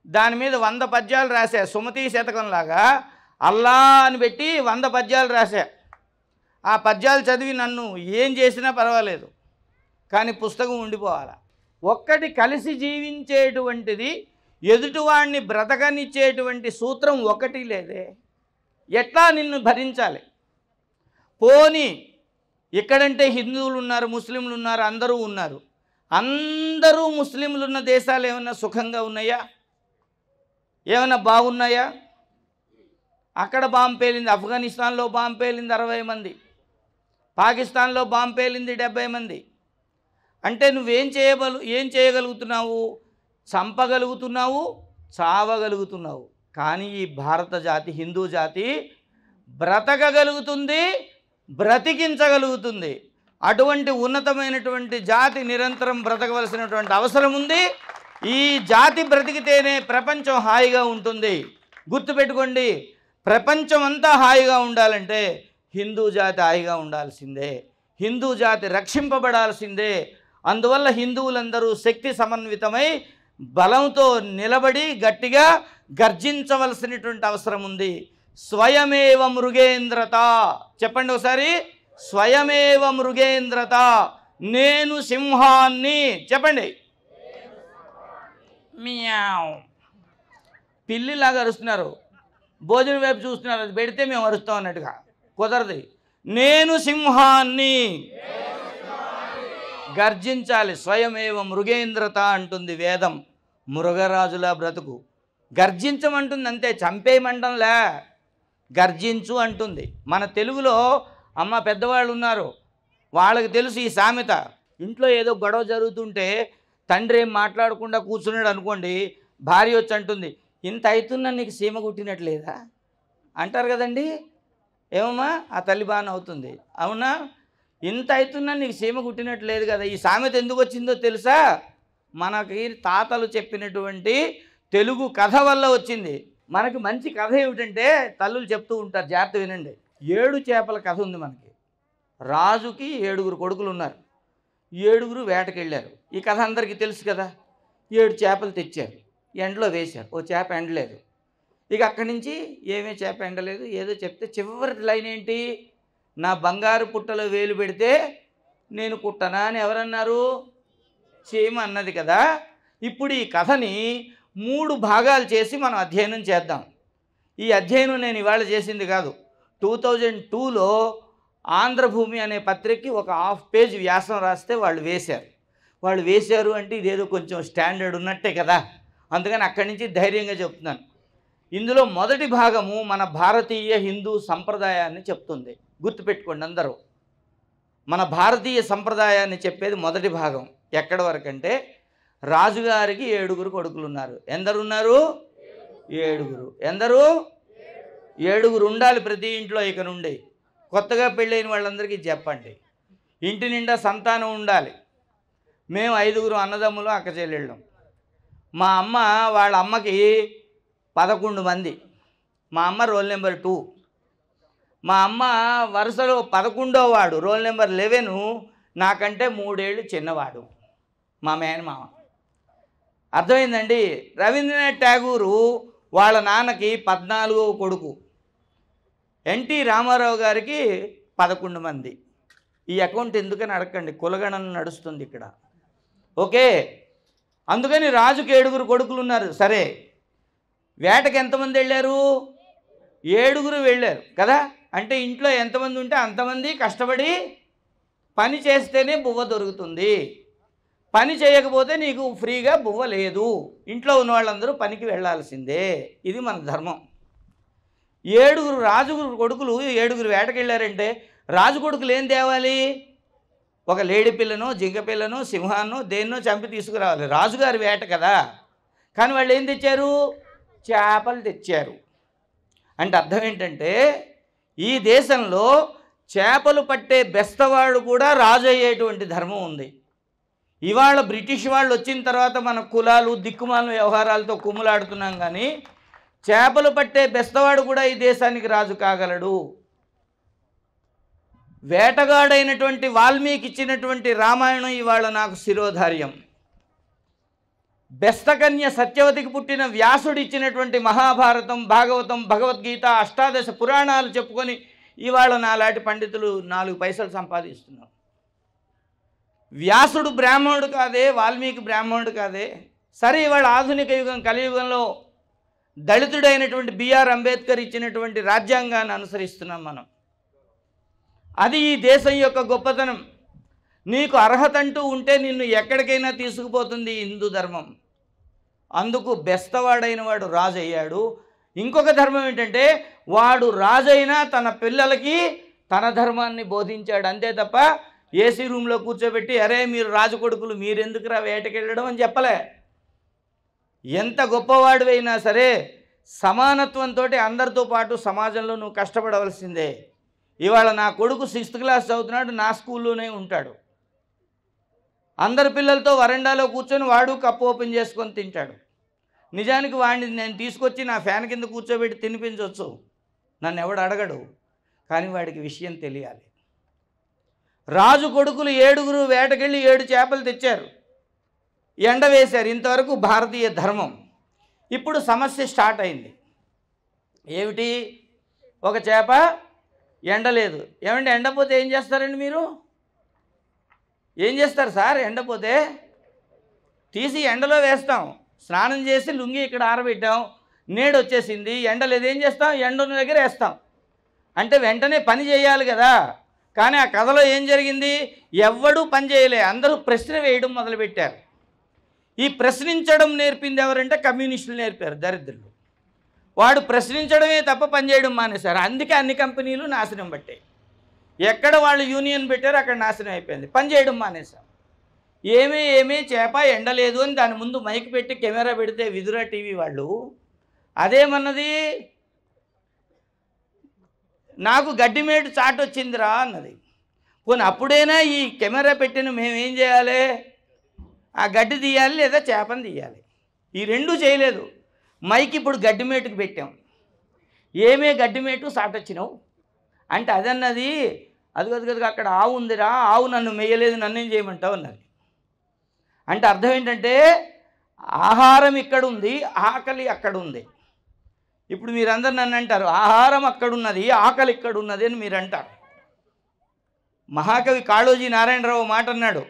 A: దాని మీద 100 పద్యాలు రాశా. సుమతీ శతకంలాగా అల్లా అని పెట్టి 100 పద్యాలు రాశా. ఆ పద్యాలు చదివి నన్ను ఏం చేసినా పర్వాలేదు, కానీ పుస్తకం ఉండిపోవాలి. ఒక్కటి కలిసి జీవించేటువంటిది, ఎదుటివాడిని బ్రతకనిచ్చేటువంటి సూత్రం ఒకటి లేదే. ఎట్లా నిన్ను భరించాలి? పోనీ ఇక్కడంటే హిందువులు ఉన్నారు, ముస్లింలు ఉన్నారు, అందరూ ఉన్నారు. అందరూ ముస్లింలు ఉన్న దేశాలు ఏమన్నా సుఖంగా ఉన్నాయా? ఏమన్నా బాగున్నాయా? అక్కడ బాంబు పేలింది, ఆఫ్ఘనిస్తాన్లో బాంబు పేలింది 60 మంది, పాకిస్తాన్లో బాంబు పేలింది 70 మంది. అంటే నువ్వేం చేయగలుగుతున్నావు? చంపగలుగుతున్నావు, చావగలుగుతున్నావు. కానీ ఈ భారత జాతి, హిందూ జాతి బ్రతకగలుగుతుంది, బ్రతికించగలుగుతుంది. అటువంటి ఉన్నతమైనటువంటి జాతి నిరంతరం బ్రతకవలసినటువంటి అవసరం ఉంది. ఈ జాతి బ్రతికితేనే ప్రపంచం హాయిగా ఉంటుంది. గుర్తుపెట్టుకోండి, ప్రపంచం అంతా హాయిగా ఉండాలంటే హిందూ జాతి హాయిగా ఉండాల్సిందే, హిందూ జాతి రక్షింపబడాల్సిందే. అందువల్ల హిందువులందరూ శక్తి సమన్వితమై బలంతో నిలబడి గట్టిగా గర్జించవలసినటువంటి అవసరం ఉంది. స్వయమేవ మృగేంద్రత, చెప్పండి ఒకసారి, స్వయమేవ మృగేంద్రత. నేను సింహాన్ని. చెప్పండి. మియావ్. పిల్లిలాగా అరుస్తున్నారు, భోజనం వైపు చూస్తున్నారు, అది పెడితే మేము అరుస్తాం అన్నట్టుగా. కుదరదు. నేను సింహాన్ని. గర్జించాలి. స్వయమేవ మృగేంద్రత అంటుంది వేదం. మృగరాజులా బ్రతుకు. గర్జించమంటుంది అంతే, చంపేయమంటంలే, గర్జించు అంటుంది. మన తెలుగులో అమ్మ పెద్దవాళ్ళు ఉన్నారు, వాళ్ళకి తెలుసు ఈ సామెత. ఇంట్లో ఏదో గొడవ జరుగుతుంటే తండ్రి ఏం మాట్లాడకుండా కూర్చున్నాడు అనుకోండి, భార్య వచ్చి అంటుంది, ఇంత అవుతున్నా నీకు సీమ కుట్టినట్లేదా అంటారు కదండి. ఏమమ్మా, ఆ తల్లి బాగానే అవుతుంది, అవునా? ఇంత అవుతున్నా నీకు సీమ కుట్టినట్లేదు కదా. ఈ సామెత ఎందుకు వచ్చిందో తెలుసా? మనకి తాతలు చెప్పినటువంటి తెలుగు కథ వల్ల వచ్చింది. మనకి మంచి కథ ఏమిటంటే, తల్లులు చెప్తూ ఉంటారు, జాగ్రత్త వినండి. 7 చేపల కథ ఉంది మనకి. రాజుకి 7 కొడుకులు ఉన్నారు. 7 వేటకెళ్ళారు. ఈ కథ అందరికీ తెలుసు కదా. 7 చేపలు తెచ్చారు, ఎండలో వేశారు. ఓ చేప ఎండలేదు. ఇక అక్కడి నుంచి ఏమీ చేప ఎండలేదు, ఏదో చెప్తే చివరి లైన్ ఏంటి? నా బంగారు పుట్టలో వేలు పెడితే నేను కుట్టనా అని ఎవరన్నారు? చీమ అన్నది కదా. ఇప్పుడు ఈ కథని 3 భాగాలు చేసి మనం అధ్యయనం చేద్దాం. ఈ అధ్యయనం నేను ఇవాళ చేసింది కాదు. 2002లో ఆంధ్రభూమి అనే పత్రికకి ఒక హాఫ్ పేజ్ వ్యాసం రాస్తే వాళ్ళు వేశారు అంటే ఇదేదో కొంచెం స్టాండర్డ్ ఉన్నట్టే కదా. అందుకని అక్కడి నుంచి ధైర్యంగా చెప్తున్నాను. ఇందులో మొదటి భాగము మన భారతీయ హిందూ సంప్రదాయాన్ని చెప్తుంది. గుర్తుపెట్టుకోండి అందరూ, మన భారతీయ సంప్రదాయాన్ని చెప్పేది మొదటి భాగం. ఎక్కడి వరకు అంటే, రాజుగారికి 7 కొడుకులు ఉన్నారు. ఎందరున్నారు? 7. ఎందరు? 7 ఉండాలి ప్రతి ఇంట్లో. ఇక నుండి కొత్తగా పెళ్ళైన వాళ్ళందరికీ చెప్పండి, ఇంటి నిండా సంతానం ఉండాలి. మేము 5 అన్నదమ్ములు, అక్క చెల్లెళ్ళం. మా అమ్మ వాళ్ళ అమ్మకి 11 మంది. మా అమ్మ రోల్ నెంబర్ 2. మా అమ్మ వరుసలో 11వ వాడు, రోల్ నెంబర్ 11, నాకంటే 3 ఏళ్ళు చిన్నవాడు, మా మేనమామ. అర్థమైందండి. రవీంద్రనాథ్ ఠాగూరు వాళ్ళ నాన్నకి 14వ కొడుకు. ఎన్టీ రామారావు గారికి 11 మంది. ఈ అకౌంట్ ఎందుకని అడగండి, కులగణన నడుస్తుంది ఇక్కడ. ఓకే, అందుకని రాజుకి 7 కొడుకులు ఉన్నారు. సరే, వేటకి ఎంతమంది వెళ్ళారు? 7 వెళ్ళారు కదా. అంటే ఇంట్లో ఎంతమంది ఉంటే అంతమంది కష్టపడి పని చేస్తేనే బువ్వ దొరుకుతుంది. పని చేయకపోతే నీకు ఫ్రీగా బువ్వ లేదు. ఇంట్లో ఉన్న వాళ్ళందరూ పనికి వెళ్ళాల్సిందే. ఇది మన ధర్మం. 7 రాజు కొడుకులు 7 వేటకెళ్ళారంటే రాజు కొడుకులు ఏం తేవాలి? ఒక లేడి పిల్లను, జింక పిల్లను, సింహాన్నో దేన్నో చంపి తీసుకురావాలి. రాజుగారి వేట కదా. కానీ వాళ్ళు ఏం తెచ్చారు? చేపలు తెచ్చారు. అంటే అర్థం ఏంటంటే, ఈ దేశంలో చేపలు పట్టే బెస్తవాడు కూడా రాజు అయ్యేటువంటి ధర్మం ఉంది. ఇవాళ బ్రిటిష్ వాళ్ళు వచ్చిన తర్వాత మన కులాలు దిక్కుమాల వ్యవహారాలతో కుమ్ములాడుతున్నాం, కానీ చేపలు పట్టే బెస్తవాడు కూడా ఈ దేశానికి రాజు కాగలడు. వేటగాడైనటువంటి వాల్మీకి ఇచ్చినటువంటి రామాయణం ఇవాళ నాకు శిరోధార్యం. బెస్తకన్య సత్యవతికి పుట్టిన వ్యాసుడు ఇచ్చినటువంటి మహాభారతం, భాగవతం, భగవద్గీత, అష్టాదశ పురాణాలు చెప్పుకొని ఇవాళ నాలాంటి పండితులు 4 పైసలు సంపాదిస్తున్నారు. వ్యాసుడు బ్రాహ్మణుడు కాదే, వాల్మీకి బ్రాహ్మణుడు కాదే. సరే, ఇవాళ ఆధునిక యుగం కలియుగంలో దళితుడైనటువంటి బిఆర్ అంబేద్కర్ ఇచ్చినటువంటి రాజ్యాంగాన్ని అనుసరిస్తున్నాం మనం. అది ఈ దేశం యొక్క గొప్పతనం. నీకు అర్హత అంటూ ఉంటే నిన్ను ఎక్కడికైనా తీసుకుపోతుంది హిందూ ధర్మం. అందుకు బెస్తవాడైన వాడు రాజు అయ్యాడు. ఇంకొక ధర్మం ఏంటంటే, వాడు రాజైనా తన పిల్లలకి తన ధర్మాన్ని బోధించాడు. అంతే తప్ప ఏసీ రూమ్లో కూర్చోబెట్టి అరే మీరు రాజు కొడుకులు మీరెందుకురా వేటకెళ్ళడం అని చెప్పలే. ఎంత గొప్పవాడివైనా సరే సమానత్వంతో అందరితో పాటు సమాజంలో నువ్వు కష్టపడవలసిందే. ఇవాళ నా కొడుకు 6th క్లాస్ చదువుతున్నాడు, నా స్కూల్లోనే ఉంటాడు. అందరి పిల్లలతో వరండాలో కూర్చొని వాడు కప్పు ఓపెన్ చేసుకొని తింటాడు. నిజానికి వాడిని నేను తీసుకొచ్చి నా ఫ్యాన్ కింద కూర్చోబెట్టి తినిపించవచ్చు, నన్ను ఎవడు అడగడు. కానీ వాడికి విషయం తెలియాలి. రాజు కొడుకులు 7 వేటకెళ్ళి 7 చేపలు తెచ్చారు, ఎండ వేశారు. ఇంతవరకు భారతీయ ధర్మం. ఇప్పుడు సమస్య స్టార్ట్ అయింది. ఏమిటి? ఒక చేప ఎండలేదు. ఏమంటే ఎండపోతే ఏం చేస్తారండి మీరు? ఏం చేస్తారు సార్? ఎండపోతే తీసి ఎండలో వేస్తాం. స్నానం చేసి లుంగి ఇక్కడ ఆరబెట్టాం, నీడ వచ్చేసింది, ఎండ లేదు, ఏం చేస్తాం? ఎండ ఉన్న దగ్గర వేస్తాం. అంటే వెంటనే పని చేయాలి కదా. కానీ ఆ కథలో ఏం జరిగింది? ఎవ్వడూ పని చేయలే, అందరూ ప్రశ్న వేయడం మొదలుపెట్టారు. ఈ ప్రశ్నించడం నేర్పింది ఎవరంటే కమ్యూనిస్టులు నేర్పారు, దరిద్రులు. వాడు ప్రశ్నించడమే తప్ప పనిచేయడం మానేశారు. అందుకే అన్ని కంపెనీలు నాశనం పట్టాయి. ఎక్కడ వాళ్ళు యూనియన్ పెట్టారో అక్కడ నాశనం అయిపోయింది. పని చేయడం మానేశాం. ఏమీ చేప ఎండలేదు అని దాని ముందు మైక్ పెట్టి కెమెరా పెడితే విదురా టీవీ వాళ్ళు అదేమన్నది, నాకు గడ్డిమేటు చాటు వచ్చిందిరా అన్నది. పోనీ అప్పుడైనా ఈ కెమెరా పెట్టిన మేమేం చేయాలి? ఆ గడ్డి తీయాలి లేదా చేపను తీయాలి. ఈ రెండూ చేయలేదు. మైక్ ఇప్పుడు గడ్డిమేటుకు పెట్టాం. ఏమే గడ్డిమేటు సాటొచ్చినావు అంటే అదన్నది, అదిగదిగదిగా అక్కడ ఆవు ఉందిరా, ఆవు నన్ను మేయలేదు, నన్నేం చేయమంటావు అన్నది. అంటే అర్థం ఏంటంటే ఆహారం ఇక్కడ ఉంది, ఆకలి అక్కడ ఉంది. ఇప్పుడు మీరందరూ నన్ను అంటారు ఆహారం అక్కడున్నది, ఆకలి ఇక్కడ ఉన్నది అని మీరు అంటారు. మహాకవి కాళోజీ నారాయణరావు మాట అన్నాడు,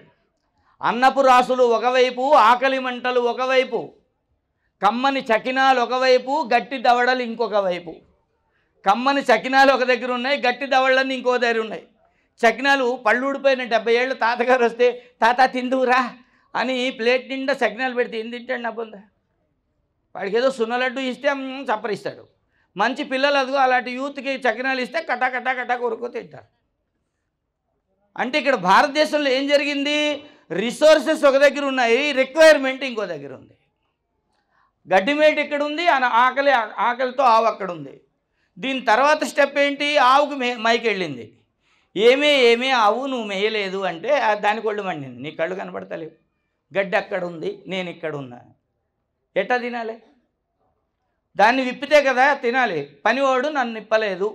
A: అన్నపు రాసులు ఒకవైపు, ఆకలి మంటలు ఒకవైపు, కమ్మని చకినాలు ఒకవైపు, గట్టి దవడలు ఇంకొక వైపు. కమ్మని చకినాలు ఒక దగ్గర ఉన్నాయి, గట్టి దవడలన్నీ ఇంకో దగ్గర ఉన్నాయి. చకినాలు పళ్ళు ఊడిపోయిన 70 ఏళ్ళు తాతగారు వస్తే తాత తిందువురా అని ప్లేట్ నిండా చకినాలు పెడితే ఏం తింటాడు నా పొంద? వాడికి ఏదో సున్నలడ్డు ఇస్తే చప్పరిస్తాడు. మంచి పిల్లలు అదిగో అలాంటి యూత్కి చకినాలు ఇస్తే కటా కటా కటా కొరుకు తింటారు. అంటే ఇక్కడ భారతదేశంలో ఏం జరిగింది? రిసోర్సెస్ ఒక దగ్గర ఉన్నాయి, రిక్వైర్మెంట్ ఇంకో దగ్గర ఉంది. గడ్డిమేట ఇక్కడ ఉంది, ఆకలితో ఆవు అక్కడ ఉంది. దీని తర్వాత స్టెప్ ఏంటి? ఆవుకు మైకి వెళ్ళింది. ఏమే ఆవు నువ్వు మేయలేదు అంటే దానికి ఒళ్ళు మండింది. నీ కళ్ళు కనపడతలేవు, గడ్డి అక్కడ ఉంది, నేను ఇక్కడ ఉన్నా, ఎట్టా తినాలి? దాన్ని విప్పితే కదా తినాలి. పనివాడు నన్ను నిప్పలేదు.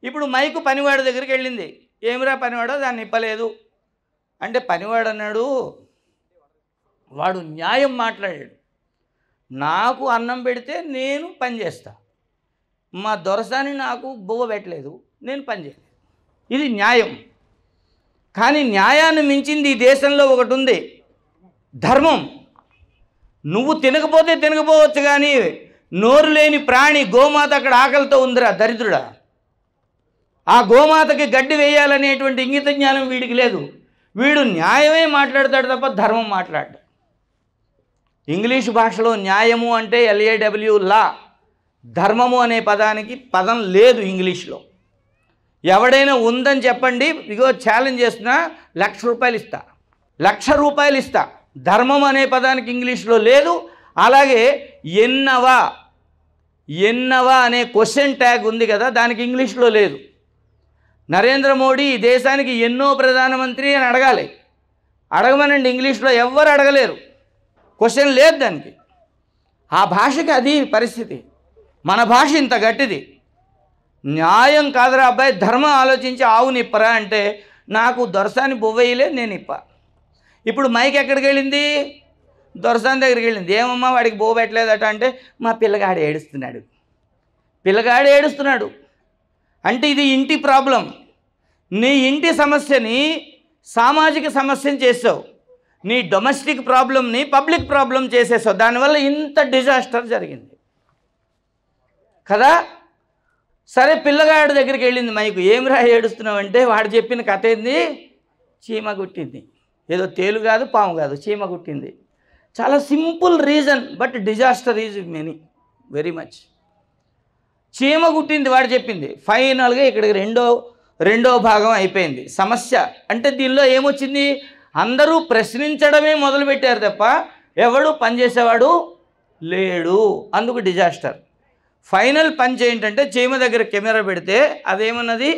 A: ఇప్పుడు మైకు పనివాడి దగ్గరికి వెళ్ళింది. ఏమిరా పనివాడో దాన్ని నిప్పలేదు అంటే పనివాడు అన్నాడు, వాడు న్యాయం మాట్లాడాడు. నాకు అన్నం పెడితే నేను పని చేస్తా, మా దొరసాని నాకు బువ్వ పెట్టలేదు, నేను పని చేయలేదు. ఇది న్యాయం. కానీ న్యాయాన్ని మించింది ఈ దేశంలో ఒకటి ఉంది, ధర్మం. నువ్వు తినకపోతే తినకపోవచ్చు, కానీ నోరు లేని ప్రాణి గోమాత అక్కడ ఆకలితో ఉందిరా దరిద్రుడా. ఆ గోమాతకి గడ్డి వేయాలనేటువంటి ఇంగిత జ్ఞానం వీడికి లేదు. వీడు న్యాయమే మాట్లాడతాడు తప్ప ధర్మం మాట్లాడు. ఇంగ్లీషు భాషలో న్యాయము అంటే LAW లా, ధర్మము అనే పదానికి పదం లేదు ఇంగ్లీష్లో. ఎవడైనా ఉందని చెప్పండి, ఇగో ఛాలెంజ్ చేస్తున్నా, ₹1,00,000 ఇస్తా, ₹1,00,000 ఇస్తా. ధర్మం అనే పదానికి ఇంగ్లీష్లో లేదు. అలాగే ఎన్నవా అనే క్వశ్చన్ ట్యాగ్ ఉంది కదా, దానికి ఇంగ్లీష్లో లేదు. నరేంద్ర మోడీ ఈ దేశానికి ఎన్నో ప్రధానమంత్రి అని అడగాలి, అడగమనండి, ఇంగ్లీష్లో ఎవ్వరు అడగలేరు, క్వశ్చన్ లేదు దానికి. ఆ భాషకి అది పరిస్థితి. మన భాష ఇంత గట్టిది. న్యాయం కాదురా అబ్బాయి, ధర్మం ఆలోచించి ఆవు నిప్పరా అంటే నాకు దొరసాని బొవ్వేయలే, నేను ఇప్ప. ఇప్పుడు మైక్ ఎక్కడికి వెళ్ళింది? దొరసాని దగ్గరికి వెళ్ళింది. ఏమమ్మా వాడికి బొవ్వ పెట్టలేదట అంటే మా పిల్లగాడు ఏడుస్తున్నాడు. అంటే ఇది ఇంటి ప్రాబ్లం. నీ ఇంటి సమస్యని సామాజిక సమస్యను చేసావు, నీ డొమెస్టిక్ ప్రాబ్లంని పబ్లిక్ ప్రాబ్లం చేసేసావు. దానివల్ల ఇంత డిజాస్టర్ జరిగింది కదా. సరే, పిల్లగాడి దగ్గరికి వెళ్ళింది మైకు. ఏమిరా ఏడుస్తున్నావు అంటే వాడు చెప్పిన కథ ఏంది? చీమ కుట్టింది. ఏదో తేలు కాదు, పాము కాదు, చీమ కుట్టింది. చాలా simple reason, but disaster is many, very much. చీమ కుట్టింది వాడు చెప్పింది. ఫైనల్గా ఇక్కడికి రెండో భాగం అయిపోయింది. సమస్య అంటే దీనిలో ఏమొచ్చింది? అందరూ ప్రశ్నించడమే మొదలుపెట్టారు తప్ప ఎవడు పనిచేసేవాడు లేడు. అందుకు డిజాస్టర్. ఫైనల్ పంచ్ ఏంటంటే చీమ దగ్గర కెమెరా పెడితే అదేమన్నది?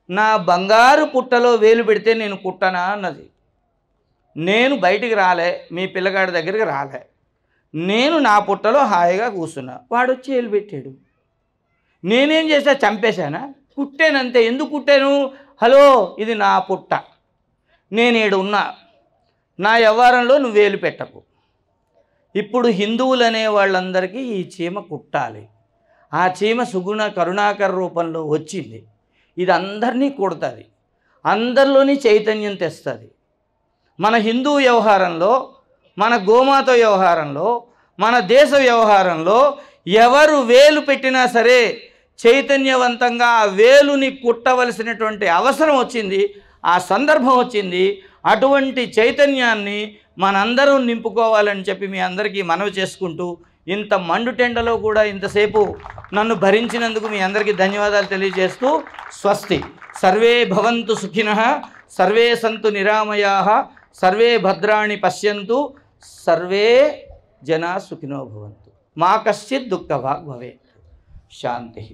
A: నా బంగారు పుట్టలో వేలు పెడితే నేను కుట్టనా అన్నది. నేను బయటికి రాలే, మీ పిల్లగాడి దగ్గరికి రాలే, నేను నా పుట్టలో హాయిగా కూర్చున్నా, వాడు వచ్చి వేలు పెట్టాడు. నేనేం చేసా? చంపేశానా? కుట్టానంతే. ఎందుకు కుట్టాను? హలో, ఇది నా పుట్ట, నేను ఈడ ఉన్నా, నా వ్యవహారంలో నువ్వు వేలు పెట్టకు. ఇప్పుడు హిందువులు అనే వాళ్ళందరికీ ఈ చీమ కుట్టాలి. ఆ చీమ సుగుణ కరుణాకర రూపంలో వచ్చింది. ఇది అందరినీ కుడుతుంది, అందరిలోని చైతన్యం తెస్తుంది. మన హిందూ వ్యవహారంలో, మన గోమాత వ్యవహారంలో, మన దేశ వ్యవహారంలో ఎవరు వేలు పెట్టినా సరే చైతన్యవంతంగా ఆ వేలుని కుట్టవలసినటువంటి అవసరం వచ్చింది, ఆ సందర్భం వచ్చింది. అటువంటి చైతన్యాన్ని మనందరం నింపుకోవాలని చెప్పి మీ అందరికీ మనవి చేసుకుంటూ, ఇంత మండుటెండలో కూడా ఇంతసేపు నన్ను భరించినందుకు మీ అందరికీ ధన్యవాదాలు తెలియజేస్తూ స్వస్తి. సర్వే భవంతు సుఖినః, సర్వే సంతు నిరామయాః, సర్వే భద్రాణి పశ్యంతు, సర్వే జనా సుఖినో భవంతు, మా కశ్చిత్ దుఃఖభాగ్ భవేత్. శాంతి.